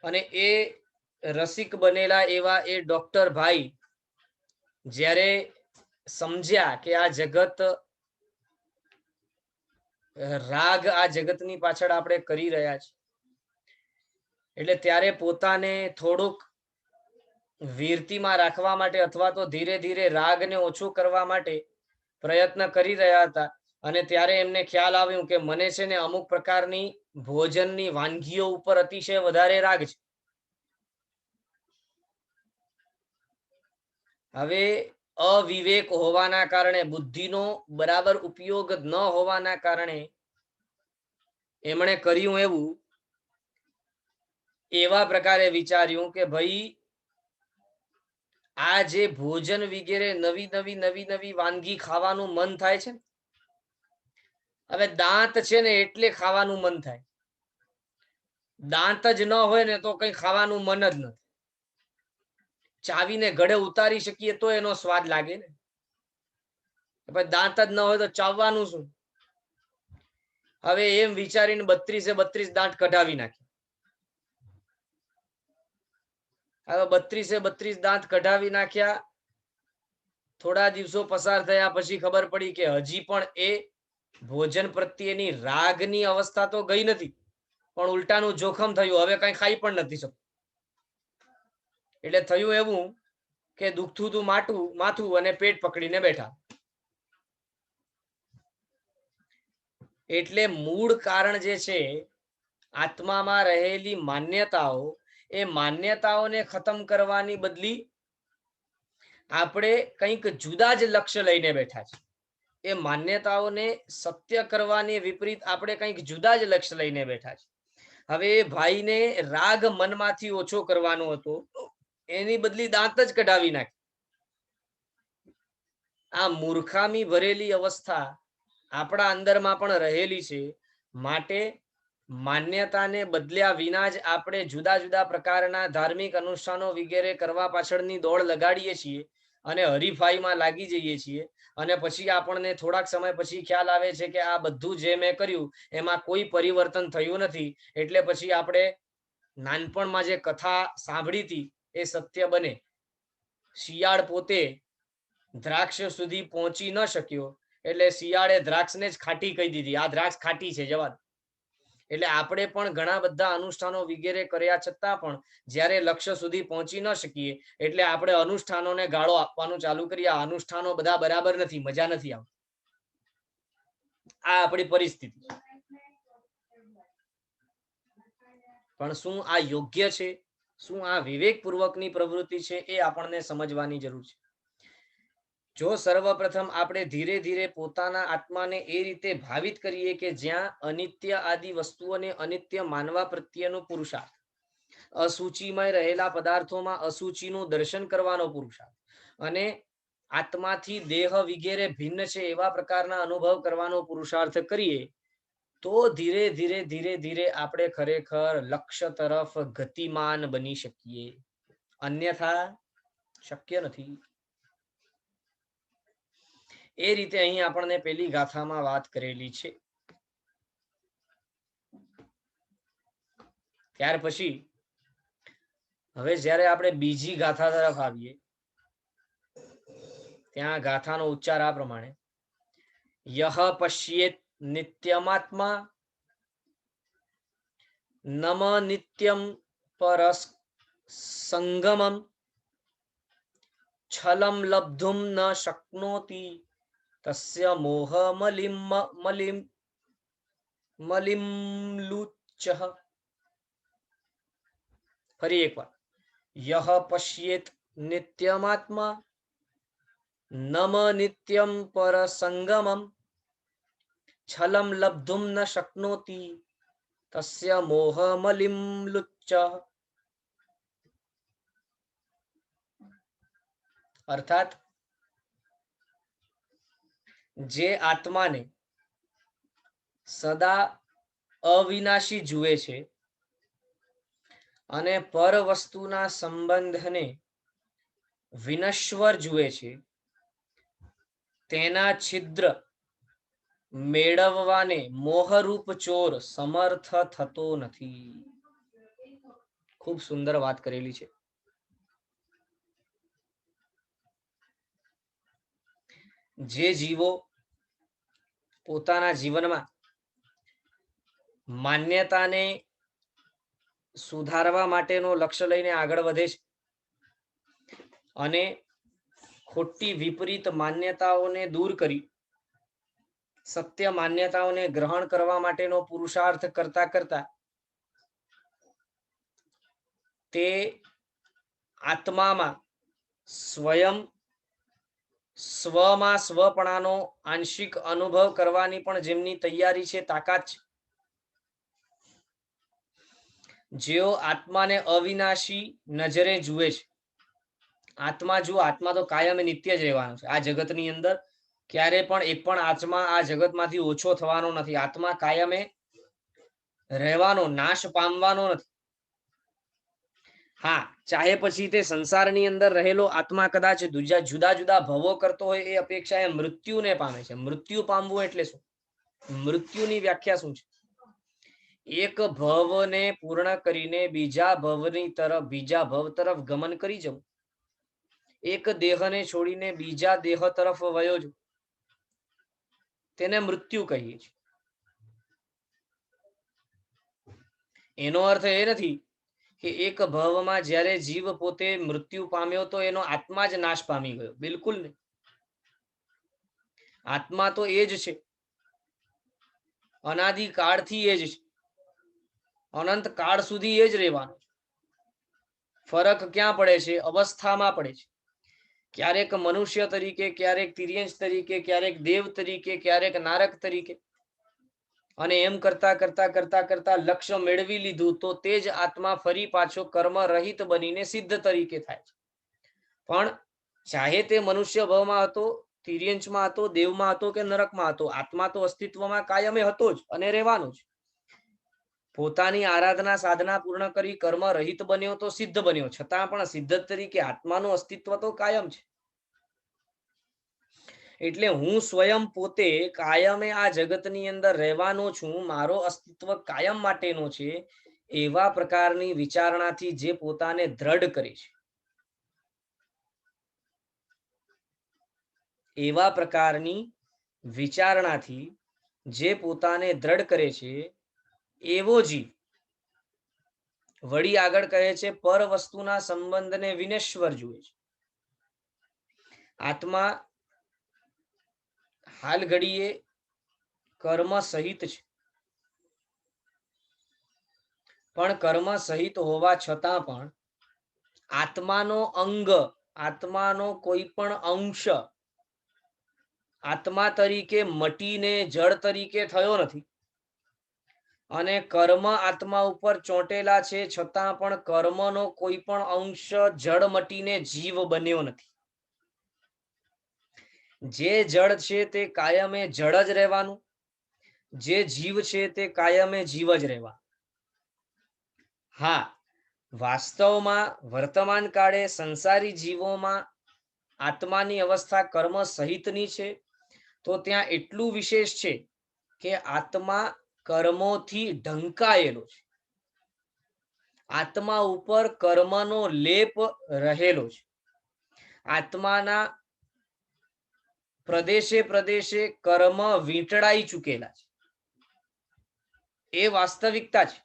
અને એ રસિક બનેલા એવા એ ડોક્ટર ભાઈ જ્યારે સમજ્યા કે આ જગત રાગ, આ જગતની પાછળ આપણે કરી રહ્યા છીએ, એટલે ત્યારે પોતાને થોડુંક વીરતીમાં રાખવા માટે અથવા તો ધીરે ધીરે રાગને ઓછો કરવા માટે પ્રયત્ન કરી રહ્યા હતા. અને ત્યારે એમને ખ્યાલ આવ્યું કે મને છે ને અમુક પ્રકારની ભોજનની વાનગીઓ ઉપર અતિશય વધારે રાગ છે. હવે અવિવેક હોવાના કારણે, બુદ્ધિનો બરાબર ઉપયોગ ન હોવાના કારણે એમણે કર્યું એવું, એવા પ્રકારે વિચાર્યું કે ભાઈ આ જે ભોજન વગેરે નવી વાનગી ખાવાનું મન થાય છે, હવે દાંત છે ને એટલે ખાવાનું મન થાય. દાંત જ ન હોય ને તો કઈ ખાવાનું મન જ નથી. ચાવીને ગળે ઉતારી શકીએ તો એનો સ્વાદ લાગે ને. દાંત જ ન હોય તો ચાવવાનું શું? હવે એમ વિચારીને 32 દાંત કઢાવી નાખે. હવે 32 દાંત કઢાવી નાખ્યા. થોડા દિવસો પસાર થયા પછી ખબર પડી કે હજી પણ એ ભોજન પ્રત્યેની રાગની અવસ્થા તો ગઈ નથી, પણ ઉલટાનું જોખમ થયું. હવે કઈ ખાઈ પણ નથી શકતું. એટલે થયું એવું કે દુખતું હતું માથું અને પેટ પકડીને બેઠા. એટલે મૂળ કારણ જે છે આત્મામાં રહેલી માન્યતાઓ, એ માન્યતાઓને ખતમ કરવાની બદલી આપણે કંઈક જુદા જ લક્ષ્ય લઈને બેઠા છે. એ માન્યતાઓને સત્ય કરવાની વિપરીત આપણે કંઈક જુદા જ લક્ષ્ય લઈને બેઠા છે. હવે ભાઈને રાગ મનમાંથી ઓછો કરવાનો હતો, એની બદલી દાંત જ કઢાવી નાખી. આ મૂર્ખામી ભરેલી અવસ્થા આપણા અંદરમાં પણ રહેલી છે. માટે માન્યતાને બદલ્યા વિના જ આપણે જુદા જુદા પ્રકારના ધાર્મિક અનુષ્ઠાનો વગેરે કરવા પાછળની દોડ લગાડીએ છીએ અને હરીફાઈમાં લાગી જઈએ છીએ. અને પછી આપણને થોડાક સમય પછી ખ્યાલ આવે છે કે આ બધું જે મેં કર્યું એમાં કોઈ પરિવર્તન થયું નથી. એટલે પછી આપણે નાનપણમાં જે કથા સાંભળી હતી એ સત્ય બને. શિયાળ પોતે દ્રાક્ષ સુધી પહોંચી ન શક્યો એટલે શિયાળે દ્રાક્ષને જ ખાટી કહી દીધી. આ દ્રાક્ષ ખાટી છે, જવા દો. એટલે આપણે પણ ઘણા બધા અનુષ્ઠાનો વગેરે કર્યા છતાં પણ જ્યારે લક્ષ્ય સુધી પહોંચી ન શકીએ એટલે આપણે અનુષ્ઠાનોને ગાળો આપવાનું ચાલુ કરીએ. આ અનુષ્ઠાનો બધા બરાબર નથી, મજા નથી આવતી. આ આપણી પરિસ્થિતિ. પણ શું આ યોગ્ય છે? શું આ વિવેકપૂર્વકની પ્રવૃત્તિ છે? એ આપણને સમજવાની જરૂર છે. જો સર્વપ્રથમ આપણે ધીરે ધીરે પોતાના આત્માને એ રીતે ભાવિત કરીએ કે જ્યાં અનિત્ય આદિ વસ્તુઓને અનિત્ય માનવા પ્રત્યેનો પુરુષાર્થ, અસૂચિમય રહેલા પદાર્થોમાં અસૂચિનું દર્શન કરવાનો પુરુષાર્થ અને આત્માથી દેહ વગેરે ભિન્ન છે એવા પ્રકારના અનુભવ કરવાનો પુરુષાર્થ કરીએ તો ધીરે ધીરે ધીરે ધીરે આપણે ખરેખર લક્ષ્ય તરફ ગતિમાન બની શકીએ. અન્યથા શક્ય નથી. એ રીતે અહીં આપણને પેલી ગાથામાં વાત કરેલી છે. ત્યાર પછી હવે જ્યારે આપણે બીજી ગાથા તરફ આવીએ ત્યાં ગાથાનો ઉચ્ચાર આ પ્રમાણે: યહ પશ્યેત નિત્યમાત્મા નમ નિત્યમ પરસ સંગમમ છલમ લબ્ધુમ ન શક્નોતિ તસ્ય મોહ મલિમ્લુચ્ચઃ. ફરી એકવાર. યહ પશ્યેત નિત્યમાત્મા નમ નિત્યમ પરસંગમમ છલમ લબ્ધુમ ન શક્નોતિ તસ્ય મોહ મલિમ્લુચ્ચઃ. અર્થાત જે આત્માને સદા અવિનાશી જુએ છે અને પર વસ્તુના સંબંધને વિનશ્વર જુએ છે, તેના છિદ્ર મેળવવાને મોહરૂપ ચોર સમર્થ થતો નથી. ખૂબ સુંદર વાત કરેલી છે. જે જીવો પોતાના જીવનમાં માન્યતાને સુધારવા માટેનો લક્ષ્ય લઈને આગળ વધે છે અને ખોટી વિપરીત માન્યતાઓને દૂર કરી સત્ય માન્યતાઓને ગ્રહણ કરવા માટેનો પુરુષાર્થ કરતા કરતા તે આત્મામાં સ્વમાં સ્વપણાનો આંશિક અનુભવ કરવાની પણ જેમની તૈયારી છે, તાકાત છે, જેઓ આત્માને અવિનાશી નજરે જુએ છે. આત્મા તો કાયમ નિત્ય જ રહેવાનો છે. આ જગતની અંદર ક્યારે પણ એક પણ આત્મા આ જગતમાંથી ઓછો થવાનો નથી. આત્મા કાયમે રહેવાનો, નાશ પામવાનો નથી. હા, ચાહે પછી તે સંસારની અંદર રહેલો આત્મા કદાચ જુદા જુદા ભવો કરતો હોય, એ અપેક્ષા એ મૃત્યુને પામે છે. મૃત્યુ પામવું એટલે શું? મૃત્યુની વ્યાખ્યા શું છે? એક ભવને પૂર્ણ કરીને બીજા ભવ તરફ ગમન કરી જવું. એક દેહને છોડીને બીજા દેહ તરફ વયો જવું, તેને મૃત્યુ કહીએ છીએ. એનો અર્થ એ નથી કે એક ભવમાં જ્યારે જીવ પોતે મૃત્યુ પામ્યો તો એનો આત્મા જ નાશ પામી ગયો. બિલકુલ નહીં. આત્મા તો એ જ છે, અનાદિકાળથી એ જ છે, અનંત કાળ સુધી એ જ રહેવાનો. ફરક ક્યાં પડે છે? અવસ્થામાં પડે છે. ક્યારેક મનુષ્ય તરીકે, ક્યારેક તિર્યંશ તરીકે, ક્યારેક દેવ તરીકે, ક્યારેક નારક તરીકે, અને એમ કરતા કરતા કરતા કરતા લક્ષ્ય મેળવી લીધું તો તે જ આત્મા ફરી પાછો કર્મ રહિત બનીને સિદ્ધ તરીકે થાય છે. પણ ચાહે તે મનુષ્ય ભવમાં હતો, તિર્યંશમાં હતો, દેવમાં હતો કે નરકમાં હતો, આત્મા તો અસ્તિત્વમાં કાયમે હતો જ અને રહેવાનો જ. પોતાની આરાધના સાધના પૂર્ણ કરી કર્મ રહિત બન્યો તો સિદ્ધ બન્યો, છતાં પણ સિદ્ધ તરીકે આત્માનું અસ્તિત્વ તો કાયમ છે. એટલે હું સ્વયં પોતે કાયમે આ જગતની અંદર રહેવાનો છું, મારો અસ્તિત્વ કાયમ માટેનો છે, એવા પ્રકારની વિચારણાથી જે પોતાને દ્રઢ કરે છે, એવા પ્રકારની વિચારણાથી જે પોતાને દ્રઢ કરે છે, એવો જીવ વળી આગળ કહે છે પર વસ્તુના સંબંધને વિનશ્વર જુએ છે. આત્મા હાલ ઘડીએ કર્મ સહિત છે, પણ કર્મ સહિત હોવા છતાં પણ આત્માનો અંગ, આત્માનો કોઈ પણ અંશ આત્મા તરીકે મટીને જળ તરીકે થયો નથી. અને કર્મ આત્મા ઉપર ચોંટેલા છે, છતાં પણ કર્મનો કોઈ પણ અંશ જળ મટીને જીવ બન્યો નથી. જે જળ છે તે કાયમે જળ જ રહેવાનું, જે જીવ છે તે કાયમે જીવ જ રહેવાનું. હા, વાસ્તવમાં વર્તમાન કાળે સંસારી જીવોમાં આત્માની અવસ્થા કર્મ સહિતની છે, તો ત્યાં એટલું વિશેષ છે કે આત્મા કર્મોથી ઢંકાયેલો છે. આત્મા ઉપર કર્મનો લેપ રહેલો છે. આત્માના પ્રદેશે પ્રદેશે કર્મ વીંટળાઈ ચૂકેલા છે. એ વાસ્તવિકતા છે,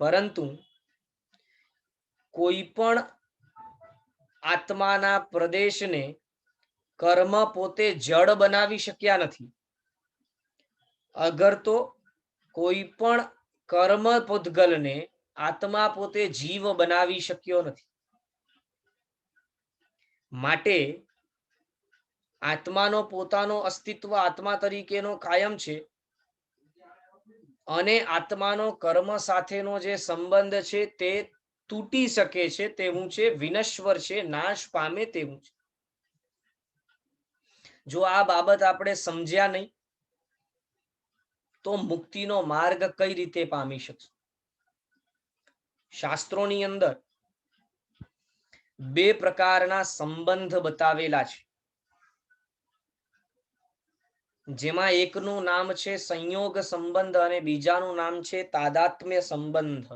પરંતુ કોઈ પણ આત્માના પ્રદેશને કર્મ પોતે જડ બનાવી શક્યા નથી. અગર તો કોઈ પણ કર્મ પૂતગલને આત્મા પોતે જીવ બનાવી શક્યો નથી. માટે આત્માનો પોતાનો અસ્તિત્વ આત્મા તરીકેનો કાયમ છે, અને આત્માનો કર્મ સાથેનો જે સંબંધ છે તે તૂટી શકે છે તેવું છે, વિનશ્વર છે, નાશ પામે તેવું છે. જો આ બાબત આપણે સમજ્યા નહીં તો મુક્તિનો માર્ગ કઈ રીતે પામી શકશું? શાસ્ત્રોની અંદર બે પ્રકારના સંબંધ બતાવેલા છે, જેમાં એકનું નામ છે સંયોગ સંબંધ અને બીજાનું નામ છે તાદાત્મ્ય સંબંધ.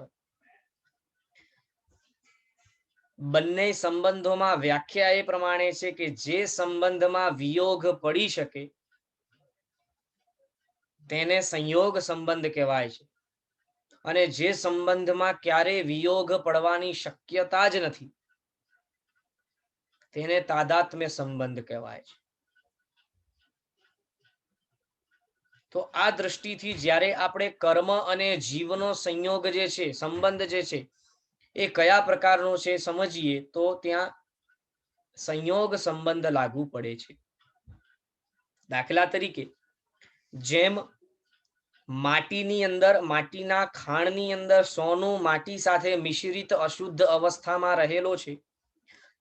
બંને સંબંધોમાં વ્યાખ્યા એ પ્રમાણે છે કે જે સંબંધમાં વિયોગ પડી શકે તેને સંયોગ સંબંધ કહેવાય છે, અને જે સંબંધમાં ક્યારેય વિયોગ પડવાની શક્યતા જ નથી તેને તાદાત્મ્ય સંબંધ કહેવાય છે. તો આ દ્રષ્ટિથી જ્યારે આપણે કર્મ અને જીવનો સંયોગ જે છે, સંબંધ જે છે એ કયા પ્રકારનો છે સમજીએ તો ત્યાં સંયોગ સંબંધ લાગુ પડે છે. દાખલા તરીકે જેમ માટીની અંદર, માટીના ખાણની અંદર સોનું માટી સાથે મિશ્રિત અશુદ્ધ અવસ્થામાં રહેલો છે,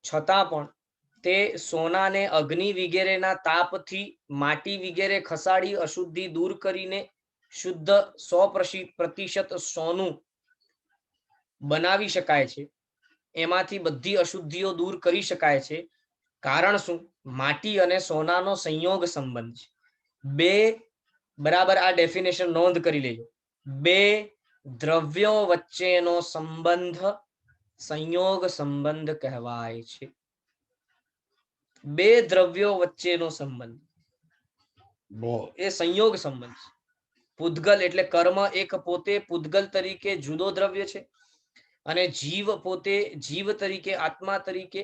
છતાં પણ તે સોનાને અગ્નિ વગેરેના તાપથી માટી વગેરે ખસાડી અશુદ્ધિ દૂર કરીને શુદ્ધ 100% સોનું બનાવી શકાય છે. એમાંથી બધી અશુદ્ધિઓ દૂર કરી શકાય છે. કારણ શું? માટી અને સોનાનો સંયોગ સંબંધ છે. બે બરાબર આ ડેફિનેશન નોંધ કરી લેજો. બે દ્રવ્યો વચ્ચેનો સંબંધ સંયોગ સંબંધ કહેવાય છે. બે દ્રવ્યો વચ્ચેનો સંબંધ એ સંયોગ સંબંધ છે. પૂતગલ એટલે કર્મ એક પોતે પૂતગલ તરીકે જુદો દ્રવ્ય છે, અને જીવ પોતે જીવ તરીકે આત્મા તરીકે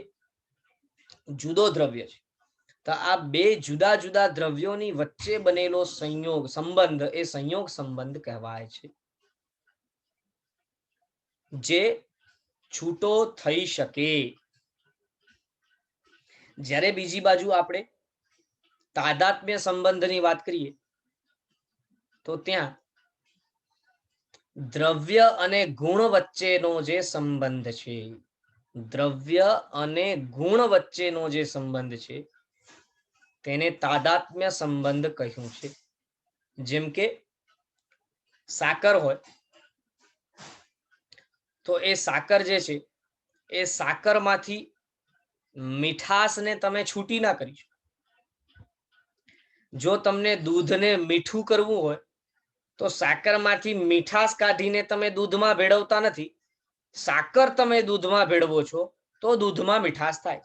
જુદો દ્રવ્ય છે. તો આ બે જુદા જુદા દ્રવ્યોની વચ્ચે બનેલો સંયોગ સંબંધ એ સંયોગ સંબંધ કહેવાય છે, જે છૂટો થઈ શકે. જ્યારે બીજી બાજુ આપણે તાદાત્મ્ય સંબંધની વાત કરીએ તો ત્યાં દ્રવ્ય અને ગુણ વચ્ચેનો જે સંબંધ છે, દ્રવ્ય અને ગુણ વચ્ચેનો જે સંબંધ છે તેને તાદાત્મ્ય સંબંધ કહ્યું છે. જેમ કે સાકર હોય તો એ સાકર જે છે એ સાકરમાંથી મીઠાશને તમે છૂટી ના કરી શકો. જો તમને દૂધને મીઠું કરવું હોય તો સાકરમાંથી મીઠાશ કાઢીને તમે દૂધમાં ભેળવતા નથી. સાકર તમે દૂધમાં ભેળવો છો તો દૂધમાં મીઠાશ થાય.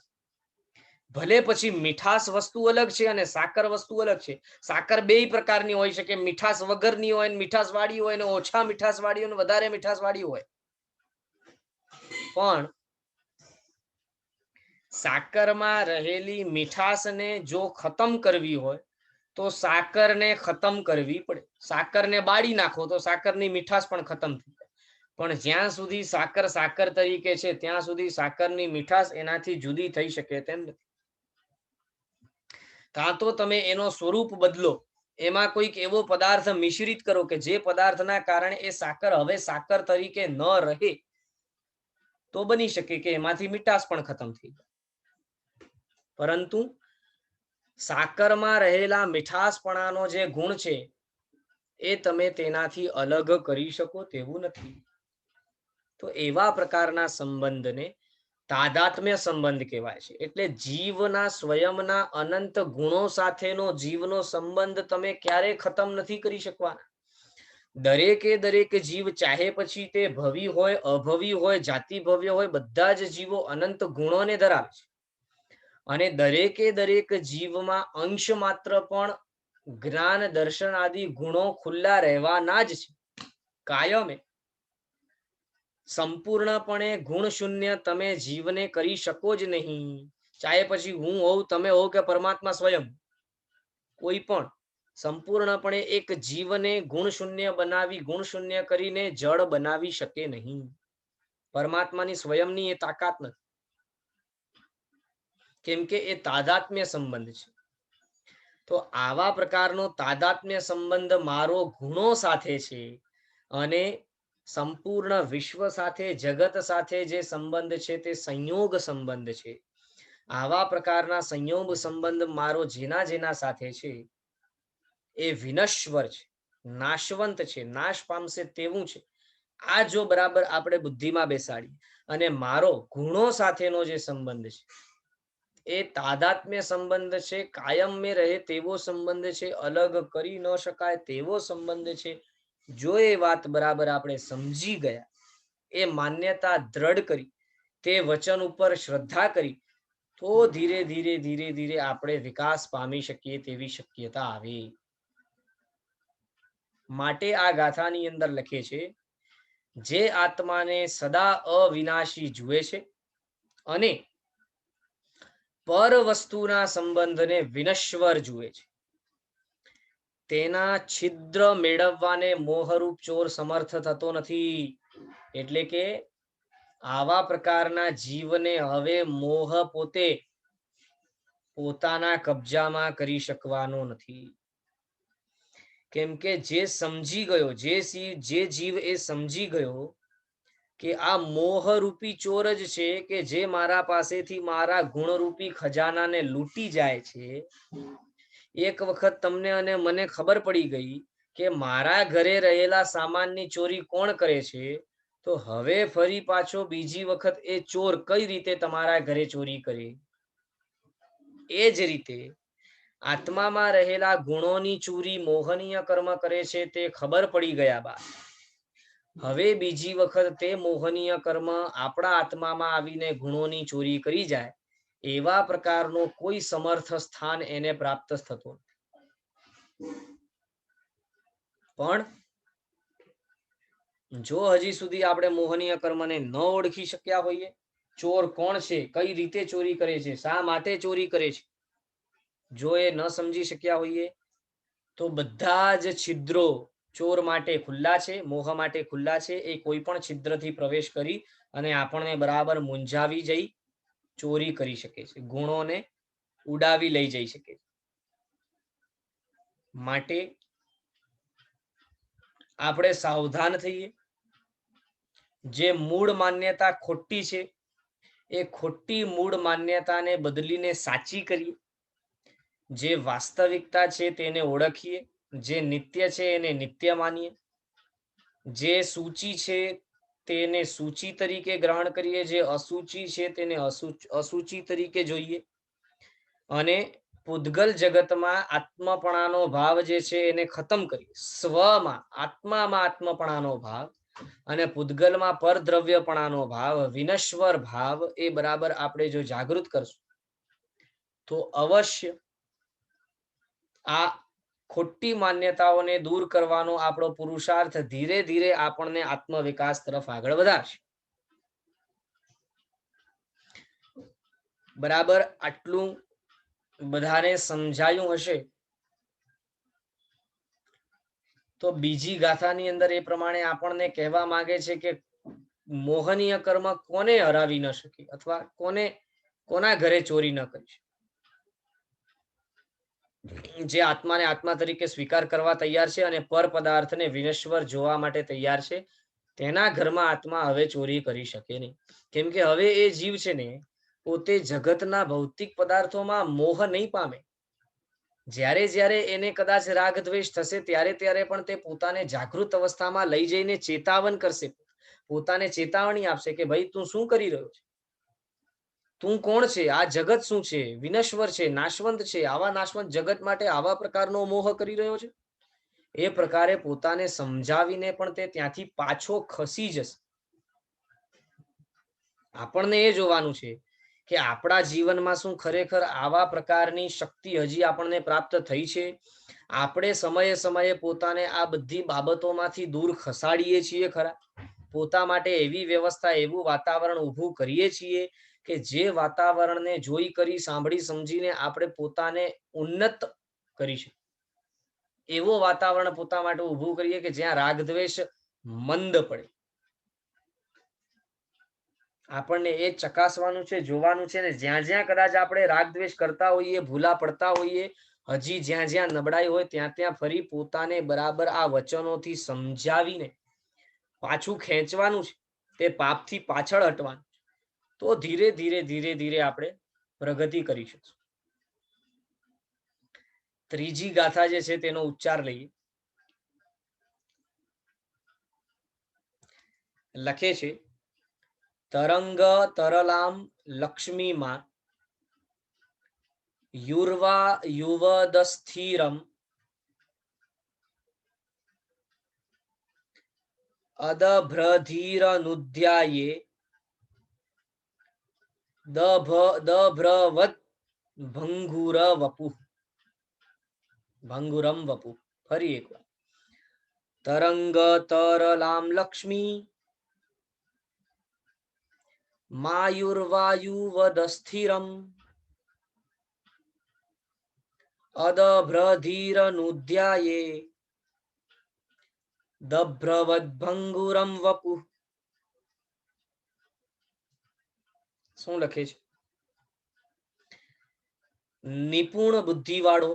ભલે પછી મીઠાશ વસ્તુ અલગ છે અને સાકર વસ્તુ અલગ છે. સાકર બે પ્રકારની હોઈ શકે, મીઠાશ વગરની હોય, મીઠાશ વાળી હોય, ને ઓછા મીઠાશ વાળી હોય, વધારે મીઠાશ વાળી હોય. પણ સાકરમાં રહેલી મીઠાશને જો ખતમ કરવી હોય તો સાકરને ખતમ કરવી પડે. સાકરને બાળી નાખો તો સાકરની મીઠાશ પણ ખતમ થઈ જાય. પણ જ્યાં સુધી સાકર સાકર તરીકે છે ત્યાં સુધી સાકરની મીઠાશ એનાથી જુદી થઈ શકે તેમ નથી. કાં તો તમે એનો સ્વરૂપ બદલો, એમાં કોઈક એવો પદાર્થ મિશ્રિત કરો કે જે પદાર્થના કારણે એ સાકર હવે સાકર તરીકે ન રહે, તો બની શકે કે એમાંથી મીઠાશ પણ ખતમ થઈ જાય. પરંતુ સાકરમાં રહેલા મીઠાશપણાનો જે ગુણ છે એ તમે તેનાથી અલગ કરી શકો તેવું નથી. તો એવા પ્રકારના સંબંધને તાદાત્મ્ય સંબંધ કહેવાય છે. એટલે જીવના સ્વયંના અનંત ગુણો સાથેનો જીવનો સંબંધ તમે ક્યારેય ખતમ નથી કરી શકવાના. દરેકે દરેક જીવ, ચાહે પછી તે ભવી હોય, અભવી હોય, જાતિ ભવ્ય હોય, બધા જ જીવો અનંત ગુણોને ધરાવે છે. અને દરેકે દરેક જીવમાં અંશ માત્ર પણ જ્ઞાન દર્શન આદિ ગુણો ખુલ્લા રહેવાના જ છે. કાયમે સંપૂર્ણપણે ગુણ શૂન્ય તમે જીવને કરી શકો જ નહીં. ચાહે પછી હું હોઉં, તમે હો કે પરમાત્મા સ્વયં, કોઈ પણ સંપૂર્ણપણે એક જીવને ગુણ શૂન્ય બનાવી, ગુણ શૂન્ય કરીને જળ બનાવી શકે નહીં. પરમાત્માની સ્વયંની એ તાકાત નથી, કેમ કે એ તાદાત્મ્ય સંબંધ છે. તો આવા પ્રકારનો તાદાત્મ્ય સંબંધ મારો ગુણો સાથે છે, અને સંપૂર્ણ વિશ્વ સાથે, જગત સાથે જે સંબંધ છે તે સંયોગ સંબંધ છે. આવા પ્રકારના સંયોગ સંબંધ મારો જેના જેના સાથે છે એ વિનશ્વર છે, નાશવંત છે, નાશ પામશે તેવું છે. આ જો બરાબર આપણે બુદ્ધિમાં બેસાડીએ, અને મારો ગુણો સાથેનો જે સંબંધ છે એ તાદાત્મ્ય સંબંધ છે, કાયમ મેં રહે તેવો સંબંધ છે, અલગ કરી ન શકાય તેવો સંબંધ છે. જો એ વાત બરાબર આપણે સમજી ગયા, એ માન્યતા દ્રઢ કરી, તે વચન ઉપર શ્રદ્ધા કરી, તો ધીરે ધીરે ધીરે ધીરે આપણે વિકાસ પામી શકીએ તેવી શક્યતા આવે. માટે આ ગાથાની અંદર લખે છે, જે આત્માને સદા અવિનાશી જુએ છે અને પર વસ્તુના સંબંધને વિનશ્વર જુએ છે, તેના છિદ્ર મેળવવાને મોહરૂપ ચોર સમર્થ થતો નથી. એટલે કે આવા પ્રકારના જીવને હવે મોહ પોતે પોતાના કબજામાં કરી શકવાનો નથી. કેમ કે જે સમજી ગયો, જે જીવ એ સમજી ગયો કે આ મોહરૂપી ચોર જ છે, કે જે મારા પાસેથી મારા ગુણરૂપી ખજાનાને લૂંટી જાય છે. એક વખત તમને અને મને ખબર પડી ગઈ કે મારા ઘરે રહેલા સામાનની ચોરી કોણ કરે છે, તો હવે ફરી પાછો બીજી વખત એ ચોર કઈ રીતે તમારા ઘરે ચોરી કરે. એ જ રીતે આત્મામાં રહેલા ગુણોની ચોરી મોહનીય કર્મ કરે છે, તે ખબર પડી ગયા બાદ હવે બીજી વખત તે મોહનીય કર્મ આપણા આત્મામાં આવીને ગુણોની ચોરી કરી જાય, એવા પ્રકારનો કોઈ સમર્થ સ્થાન એને પ્રાપ્ત થતો. પણ જો હજી સુધી આપણે મોહનીય કર્મને ન ઓળખી શક્યા હોઈએ, ચોર કોણ છે, કઈ રીતે ચોરી કરે છે, શા માટે ચોરી કરે છે, જો એ ન સમજી શક્યા હોઈએ, તો બધા જ છિદ્રો ચોર માટે ખુલ્લા છે, મોહ માટે ખુલ્લા છે. એ કોઈ પણ છિદ્રથી પ્રવેશ કરી અને આપણને બરાબર મૂંઝાવી જઈ ચોરી કરી શકે છે, ગુણોને ઉડાવી લઈ જઈ શકે છે. માટે આપણે સાવધાન થઈએ. જે મૂળ માન્યતા ખોટી છે, એ ખોટી મૂળ માન્યતાને બદલીને સાચી કરીએ. જે વાસ્તવિકતા છે તેને ઓળખીએ, જે નિત્ય છે એને નિત્ય માનીએ, જે સૂચિ છે તેને સૂચિ તરીકે ગ્રહણ કરીએ, જે અસૂચિ છે તેને અસૂચિ તરીકે જોઈએ, અને પૂદગલ જગતમાં આત્મપણાનો ભાવ જે છે એને ખતમ કરીએ. સ્વમાં, આત્મામાં આત્મપણાનો ભાવ અને પૂદગલમાં પરદ્રવ્યપણાનો ભાવ, વિનશ્વર ભાવ, એ બરાબર આપણે જો જાગૃત કરશું, તો અવશ્ય આ ખોટી માન્યતાઓને દૂર કરવાનો આપણો પુરુષાર્થ ધીરે ધીરે આપણને આત્મવિકાસ તરફ આગળ વધારશે. બરાબર આટલું બધાને સમજાયું હશે. તો બીજી ગાથાની અંદર એ પ્રમાણે આપણને કહેવા માંગે છે કે મોહનીય કર્મ કોને હરાવી ન શકે, અથવા કોના ઘરે ચોરી ન કરી શકે. જે આત્માને આત્મા તરીકે સ્વીકાર કરવા તૈયાર છે અને પર પદાર્થને વિનશ્વર જોવા માટે તૈયાર છે, તેના ઘરમાં આત્મા હવે ચોરી કરી શકે નહીં. કેમ કે હવે એ જીવ છે ને પોતે જગતના ભૌતિક પદાર્થોમાં મોહ નહીં પામે. જ્યારે જ્યારે એને કદાચ રાગ દ્વેષ થશે, ત્યારે ત્યારે પણ તે પોતાને જાગૃત અવસ્થામાં લઈ જઈને ચેતાવન કરશે, પોતાને ચેતવણી આપશે કે ભાઈ તું શું કરી રહ્યો છે, તું કોણ છે, આ જગત શું છે, વિનશ્વર છે, નાશવંત છે, આવા નાશવંત જગત માટે આવા પ્રકારનો મોહ કરી રહ્યો છે. એ પ્રકારે પોતાને સમજાવીને પણ તે ત્યાંથી પાછો ખસી જશે. આપણને એ જોવાનું છે કે આપણા જીવનમાં શું ખરેખર આવા પ્રકારની શક્તિ હજી આપણને પ્રાપ્ત થઈ છે? આપણે સમયે સમયે પોતાને આ બધી બાબતોમાંથી દૂર ખસાડીએ છીએ ખરા? પોતા માટે એવી વ્યવસ્થા, એવું વાતાવરણ ઊભું કરીએ છીએ કે જે વાતાવરણને જોઈ કરી, સાંભળી, સમજીને આપણે પોતાને ઉન્નત કરી શકીએ. એવો વાતાવરણ પોતા માટે ઊભું કરીએ કે જ્યાં રાગદ્વેષ મંદ પડે. આપણને એ ચકાસવાનું છે, જોવાનું છે, ને જ્યાં જ્યાં કદાચ આપણે રાગદ્વેષ કરતા હોઈએ, ભૂલા પડતા હોઈએ, હજી જ્યાં જ્યાં નબળાઈ હોય ત્યાં ત્યાં ફરી પોતાને બરાબર આ વચનોથી સમજાવીને પાછું ખેંચવાનું છે, તે પાપથી પાછળ હટવાનું. તો ધીરે ધીરે ધીરે ધીરે આપણે પ્રગતિ કરી શકીશું. ત્રીજી ગાથા જે છે તેનો ઉચ્ચાર લઈએ. લખે છે, તરંગ તરલામ લક્ષ્મીમાં યુર્વા યુવદસ્થિરમ અદભ્રધીરનુધ્યાયે દભ્રવત ભંગુર વપુ. ભંગુરમ વપુ. ફરી એકવાર. તરંગ તરલામ લક્ષ્મી માયુર્વાયુવદસ્થિરમ અદભ્રધીરનુધ્યાયે દભ્રવદ્ભંગુરમ વપુ. શું લખે છે? નિપુણ બુદ્ધિવાળો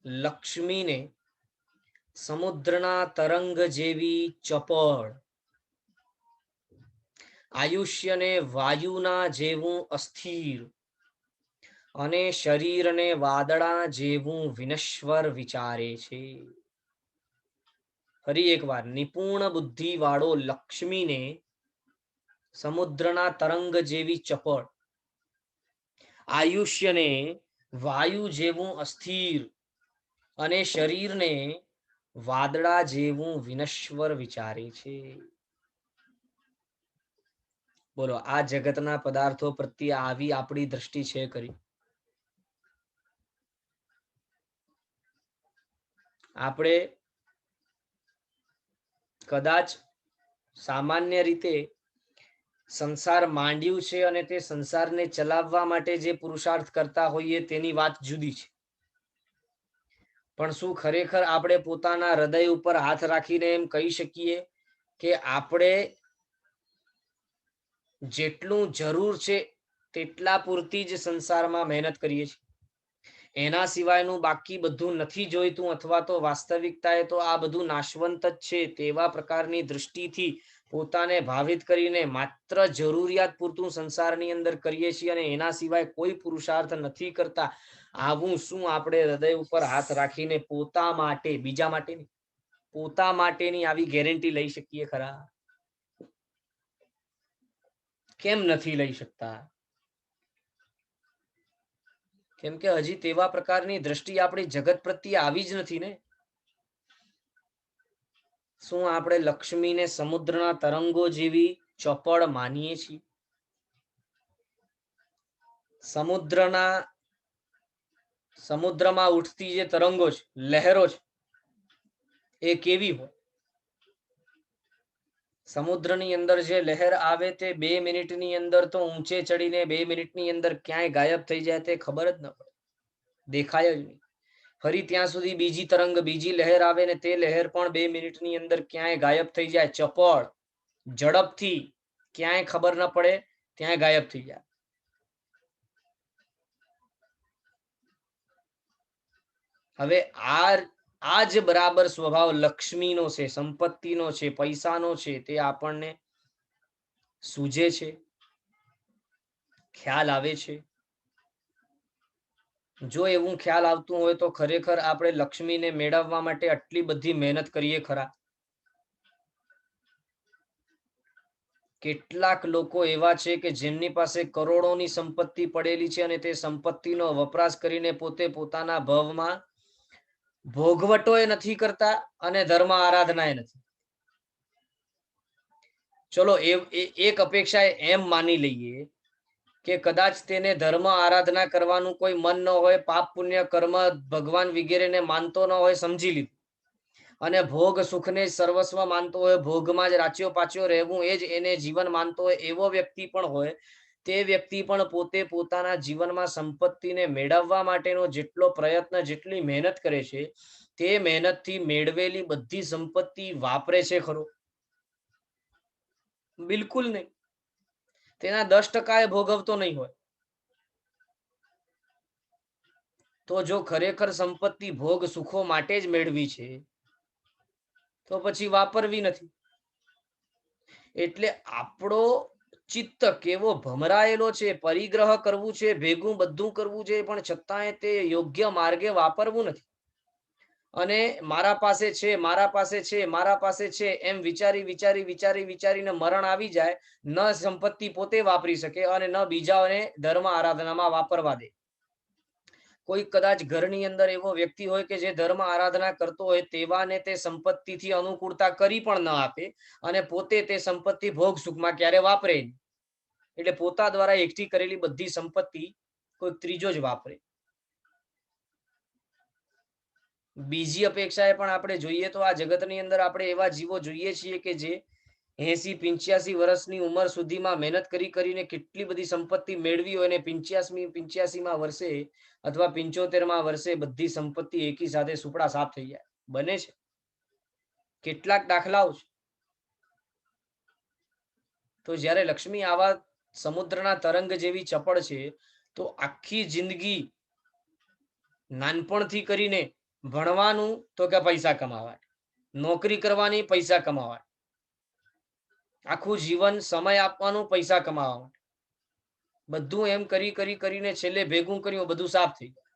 લક્ષ્મીને સમુદ્રના તરંગ જેવી ચપળ, આયુષ્યને વાયુના જેવું અસ્થિર અને શરીરને વાદળા જેવું વિનશ્વર વિચારે છે. ફરી એકવાર. નિપુણ બુદ્ધિવાળો લક્ષ્મીને સમુદ્રના તરંગ જેવી ચપળ, આયુષ્યને વાયુ જેવું અસ્થિર અને શરીરને વાદળા જેવું વિનશ્વર વિચારે છે. બોલો, આ જગતના પદાર્થો પ્રત્યે આવી આપણી દ્રષ્ટિ છે કરી? આપણે કદાચ સામાન્ય રીતે સંસાર માંડ્યું છે અને તે સંસારને ચલાવવા માટે જે પુરુષાર્થ કરતા હોઈએ તેની વાત જુદી છે. પણ શું ખરેખર આપણે પોતાના હૃદય ઉપર હાથ રાખીને એમ કહી શકીએ કે આપણે જેટલું જરૂર છે તેટલા પૂરતી જ સંસારમાં મહેનત કરીએ છીએ? એના સિવાયનું બાકી બધું નથી જોઈતું, અથવા તો વાસ્તવિકતાએ તો આ બધું નાશવંત જ છે તેવા પ્રકારની દૃષ્ટિથી પોતાને ભાવિત કરીને માત્ર જરૂરિયાત પૂરતું સંસારની અંદર કરીએ છીએ અને એના સિવાય કોઈ પુરુષાર્થ નથી કરતા? આવું શું આપણે હૃદય ઉપર હાથ રાખીને પોતા માટે, બીજા માટે નહીં, પોતા માટેની આવી ગેરંટી લઈ શકીએ ખરા? કેમ નથી લઈ શકતા? કેમ કે હજી તેવા પ્રકારની દ્રષ્ટિ આપણી જગત પ્રત્યે આવી જ નથી ને. શું આપણે લક્ષ્મીને સમુદ્રના તરંગો જેવી ચપળ માનીએ છીએ? સમુદ્રમાં ઉઠતી જે તરંગો છે, લહેરો છે, એ કેવી હોય? સમુદ્રની અંદર જે લહેર આવે તે 2 મિનિટની અંદર તો ઊંચે ચડીને 2 મિનિટની અંદર ક્યાંય ગાયબ થઈ જાય તે ખબર જ ન પડે, દેખાય જ નહીં. ફરી ત્યાં સુધી બીજી તરંગ, બીજી લહેર આવે ને તે લહેર પણ 2 મિનિટની અંદર ક્યાંય ગાયબ થઈ જાય, ચપળ, ઝડપથી, ક્યાંય ખબર ન પડે, ત્યાંય ગાયબ થઈ જાય. હવે આ જ બરાબર સ્વભાવ લક્ષ્મીનો છે, સંપત્તિનો છે, પૈસાનો છે. તે આપણને સૂજે છે, ખ્યાલ આવે છે? જો એવું ખ્યાલ આવતું હોય તો ખરેખર આપણે લક્ષ્મીને મેળવવા માટે આટલી બધી મહેનત કરીએ ખરા? કેટલાક લોકો એવા છે કે જેમની પાસે કરોડોની સંપત્તિ પડેલી છે અને તે સંપત્તિનો વપરાશ કરીને પોતે પોતાના ભવમાં ભોગવટો એ નથી કરતા અને ધર્મ આરાધના એ નથી. ચલો એક અપેક્ષા એમ માની લઈએ કે કદાચ તેને ધર્મ આરાધના કરવાનું કોઈ મન ન હોય, પાપ પુણ્ય કર્મ ભગવાન વગેરેને માનતો ન હોય, સમજી લીધું, અને ભોગ સુખને સર્વસ્વ માનતો હોય, ભોગમાં જ રાચ્યો પાચ્યો રહેવું એ જ એને જીવન માનતો હોય, એવો વ્યક્તિ પણ હોય, તે વ્યક્તિ પણ પોતે પોતાના જીવનમાં સંપત્તિને મેળવવા માટેનો જેટલો પ્રયત્ન, જેટલી મહેનત કરે છે, તે મહેનતથી મેળવેલી બધી સંપત્તિ વાપરે છે ખરો? બિલકુલ નહીં. તેના 10% એ ભોગવતો નહીં હોય. તો જો ખરેખર સંપત્તિ ભોગ સુખો માટે જ મેળવી છે, તો પછી વાપરવી નથી. એટલે આપણો ચિત્ત કેવો ભમરાયેલો છે, પરિગ્રહ કરવું છે, ભેગું બધું કરવું છે, પણ છતાંય તે યોગ્ય માર્ગે વાપરવું નથી. અને મારા પાસે છે, મારા પાસે છે, મારા પાસે છે એમ વિચારીને મરણ આવી જાય, ન સંપત્તિ પોતે વાપરી શકે અને ન બીજાઓને ધર્મ આરાધનામાં વાપરવા દે. કોઈ કદાચ ઘરની અંદર એવો વ્યક્તિ હોય કે જે ધર્મ આરાધના કરતો હોય, તેવાને તે સંપત્તિથી અનુકૂળતા કરી પણ ન આપે અને પોતે તે સંપત્તિ ભોગ સુખમાં ક્યારે વાપરે નહીં. એટલે પોતા દ્વારા એકઠી કરેલી બધી સંપત્તિ કોઈ ત્રીજો જ વાપરે. બીજી અપેક્ષાએ પણ આપણે જોઈએ તો આ જગતની અંદર આપણે એવા જીવો જોઈએ છીએ કે જે 80-85 વર્ષની ઉંમર સુધીમાં મહેનત કરીને કેટલી બધી સંપત્તિ મેળવી હોય અને 85માં વર્ષે અથવા 75માં વર્ષે બધી સંપત્તિ એકી સાથે સુપડા સાફ થઈ જાય. બને છે. કેટલાક દાખલાઓ છે. તો જ્યારે લક્ષ્મી આવા સમુદ્રના તરંગ જેવી ચપળ છે, તો આખી જિંદગી નાનપણથી કરીને ભણવાનું તો કે પૈસા કમાવા, નોકરી કરવાની પૈસા કમાવા, આખું જીવન સમય આપવાનું પૈસા કમાવા માટે, બધું એમ કરીને છેલ્લે ભેગું કર્યું, બધું સાફ થઈ ગયું.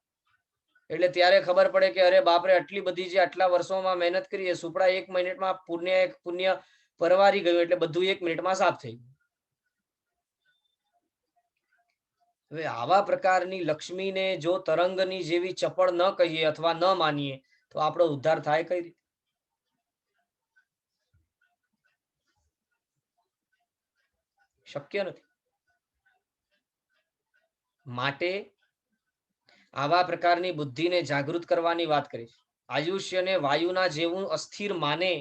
એટલે ત્યારે ખબર પડે કે અરે બાપરે, આટલી બધી જે આટલા વર્ષોમાં મહેનત કરી એ સુપડા 1 મિનિટમાં પુણ્ય પરવારી ગયું, એટલે બધું 1 મિનિટમાં સાફ થઈ ગયું. હવે આવા પ્રકારની લક્ષ્મીને જો તરંગની જેવી ચપળ ન કહીએ અથવા ન માનીએ, તો આપણો ઉદ્ધાર થાય કઈ રીતે? શક્ય નથી. માટે આવા પ્રકારની બુદ્ધિને જાગૃત કરવાની વાત કરી છે. આયુષ્યને વાયુના જેવું અસ્થિર માને.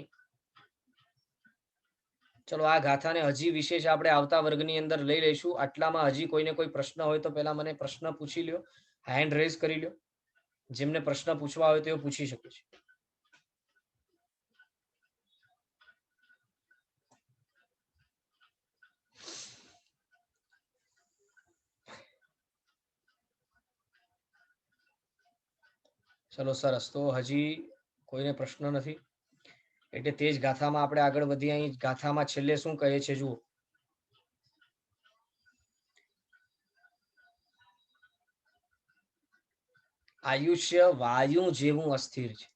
ચલો આ ગાથાને હજી વિશેષ આપણે આવતા વર્ગની અંદર લઈ લઈશું. આટલામાં હજી કોઈને કોઈ પ્રશ્ન હોય તો પહેલા મને પ્રશ્ન પૂછી લ્યો, હેન્ડ રેઝ કરી લ્યો. જેમને પ્રશ્ન પૂછવા હોય તેઓ પૂછી શકે છે. ચલો સરસ. તો હજી કોઈને પ્રશ્ન નથી, એટલે તે જ ગાથામાં આપણે આગળ વધીએ. અહીં ગાથામાં છેલ્લે શું કહે છે જુઓ. આયુષ્ય વાયુ જેવું અસ્થિર છે.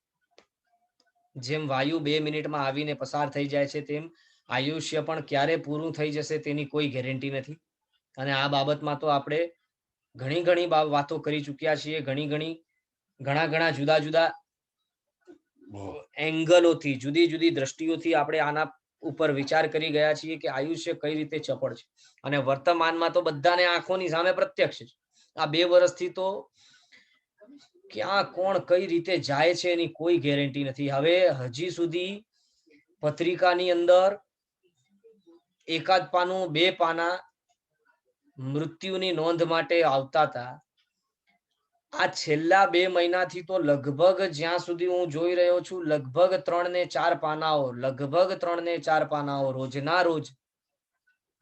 જેમ વાયુ 2 મિનિટમાં આવીને પસાર થઈ જાય છે, તેમ આયુષ્ય પણ ક્યારે પૂરું થઈ જશે તેની કોઈ ગેરંટી નથી. અને આ બાબતમાં તો આપણે ઘણી વાતો કરી ચૂક્યા છીએ. ઘણા જુદા જુદા એંગલોથી, જુદી જુદી દ્રષ્ટિઓથી આપણે આના ઉપર વિચાર કરી ગયા છીએ કે આયુષ્ય કઈ રીતે ચપળ છે. અને વર્તમાનમાં તો બધાને આંખોની સામે પ્રત્યક્ષ છે. આ 2 વર્ષથી તો ક્યાં કોણ કઈ રીતે જાય છે એની કોઈ ગેરંટી નથી. હવે હજી સુધી પત્રિકાની અંદર એકાદ પાનું, 2 પાના મૃત્યુની નોંધ માટે આવતા હતા. આ છેલ્લા 2 મહિનાથી તો લગભગ જ્યાં સુધી હું જોઈ રહ્યો છું, લગભગ 3 ને 4 પાનાઓ રોજના રોજ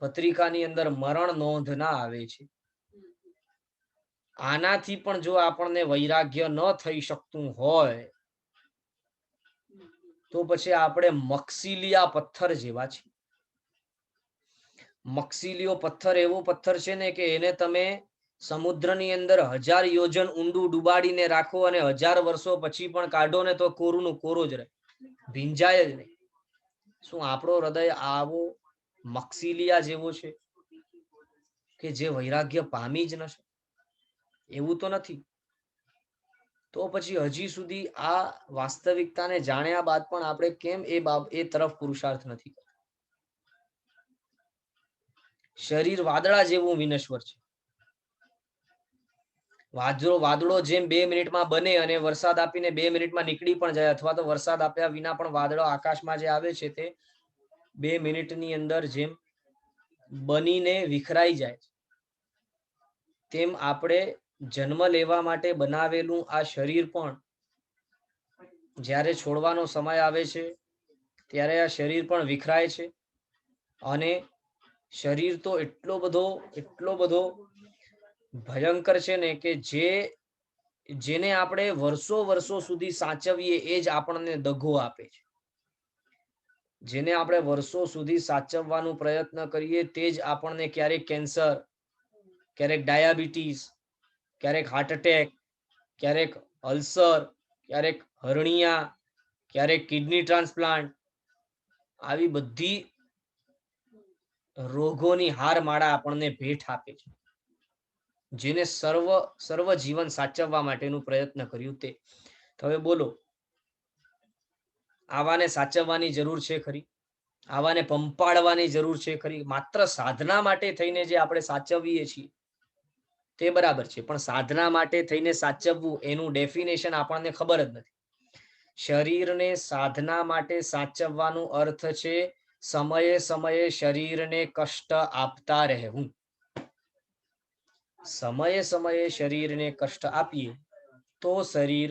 પત્રિકાની અંદર મરણ નોંધના આવે છે. આનાથી પણ જો આપણને વૈરાગ્ય ન થઈ શકતું હોય, તો પછી આપણે મક્સીલિયા પથ્થર જેવા છે. મક્સીલિયો પથ્થર એવો પથ્થર છે ને કે એને તમે સમુદ્રની અંદર 1000 યોજન ઊંડું ડુબાડીને રાખો અને 1000 વર્ષો પછી પણ કાઢો ને તો કોરુંનું કોરો જ રહે, ભીંજાય જ નહીં. શું આપણો હૃદય આવો મક્સીલિયા જેવો છે કે જે વૈરાગ્ય પામી જ નશે? એવું તો નથી. તો પછી હજી સુધી આ વાસ્તવિકતાને જાણ્યા બાદ પણ આપણે કેમ એ તરફ પુરુષાર્થ નથી? શરીર વાદળા જેવું વિનશ્વર છે. વાદળો જેમ 2 મિનિટમાં બને અને વરસાદ આપીને 2 મિનિટમાં નીકળી પણ જાય, અથવા તો વરસાદ આપ્યા વિના પણ વાદળો આકાશમાં જે આવે છે તે 2 મિનિટની અંદર જેમ બનીને વિખરાઈ જાય, તેમ આપણે જન્મ લેવા માટે બનાવેલું આ શરીર પણ જ્યારે છોડવાનો સમય આવે છે ત્યારે આ શરીર પણ વિખરાય છે. અને શરીર તો એટલો બધો ભયંકર છે ને કે જેને આપણે વર્ષો સુધી સાચવીએ એ જ આપણને દગો આપે છે. જેને આપણે વર્ષો સુધી સાચવવાનો પ્રયત્ન કરીએ તે જ આપણને ક્યારેક કેન્સર, ક્યારેક ડાયાબિટીસ, ક્યારેક હાર્ટ એટેક, ક્યારેક અલ્સર, ક્યારેક હરણિયા, ક્યારેક કિડની ટ્રાન્સપ્લાન્ટ, આવી બધી રોગોની હારમાળા આપણને ભેટ આપે છે. જેને સર્વ જીવન સાચવવા માટેનું પ્રયત્ન કર્યું તે. હવે બોલો, આવાને સાચવવાની જરૂર છે ખરી? આવાને પંપાડવાની જરૂર છે ખરી? માત્ર સાધના માટે થઈને જે આપણે સાચવીએ છીએ તે બરાબર છે, પણ સાધના માટે થઈને સાચવવું એનું ડેફિનેશન આપણને ખબર જ નથી. શરીરને સાધના માટે સાચવવાનો અર્થ છે સમયે શરીરને કષ્ટ આપતા રહેવું. સમયે શરીરને કષ્ટ આપીએ તો શરીર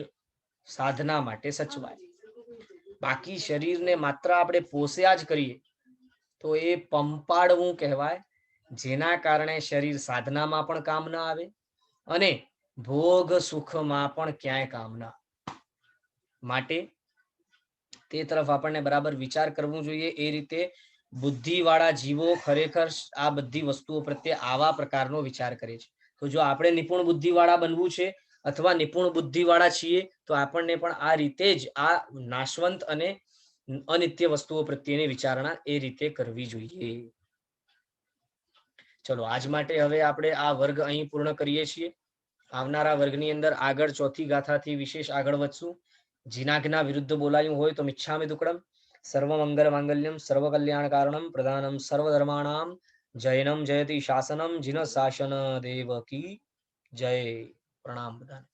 સાધના માટે સચવાય. બાકી શરીરને માત્ર આપણે પોસ્યા જ કરીએ તો એ પંપાડવું કહેવાય, જેના કારણે શરીર સાધનામાં પણ કામ ના આવે અને ભોગ સુખમાં પણ ક્યાંય કામ ના. માટે તે તરફ આપણને બરાબર વિચાર કરવું જોઈએ. એ રીતે બુદ્ધિવાળા જીવો ખરેખર આ બધી વસ્તુઓ પ્રત્યે આવા પ્રકારનો વિચાર કરે છે. તો જો આપણે નિપુણ બુદ્ધિવાળા બનવું છે અથવા નિપુણ બુદ્ધિવાળા છીએ તો આપણને પણ આ રીતે જ આ નાશવંત અને અનિત્ય વસ્તુઓ પ્રત્યેની વિચારણા એ રીતે કરવી જોઈએ. ચલો આજ માટે હવે આપણે આ વર્ગ અહીં પૂર્ણ કરીએ છીએ. આવનારા વર્ગની અંદર આગળ ચોથી ગાથાથી વિશેષ આગળ વધશું. જીનાજ્ઞા વિરુદ્ધ બોલાયું હોય તો મિચ્છામિ દુક્કડમ. સર્વમંગલ માંગલ્યમ સર્વકલ્યાણ કારણમ પ્રધાનમ સર્વધર્માણામ જૈનમ જયતિ શાસનમ જીન શાસન દેવ કી જય. પ્રણામ બધાને.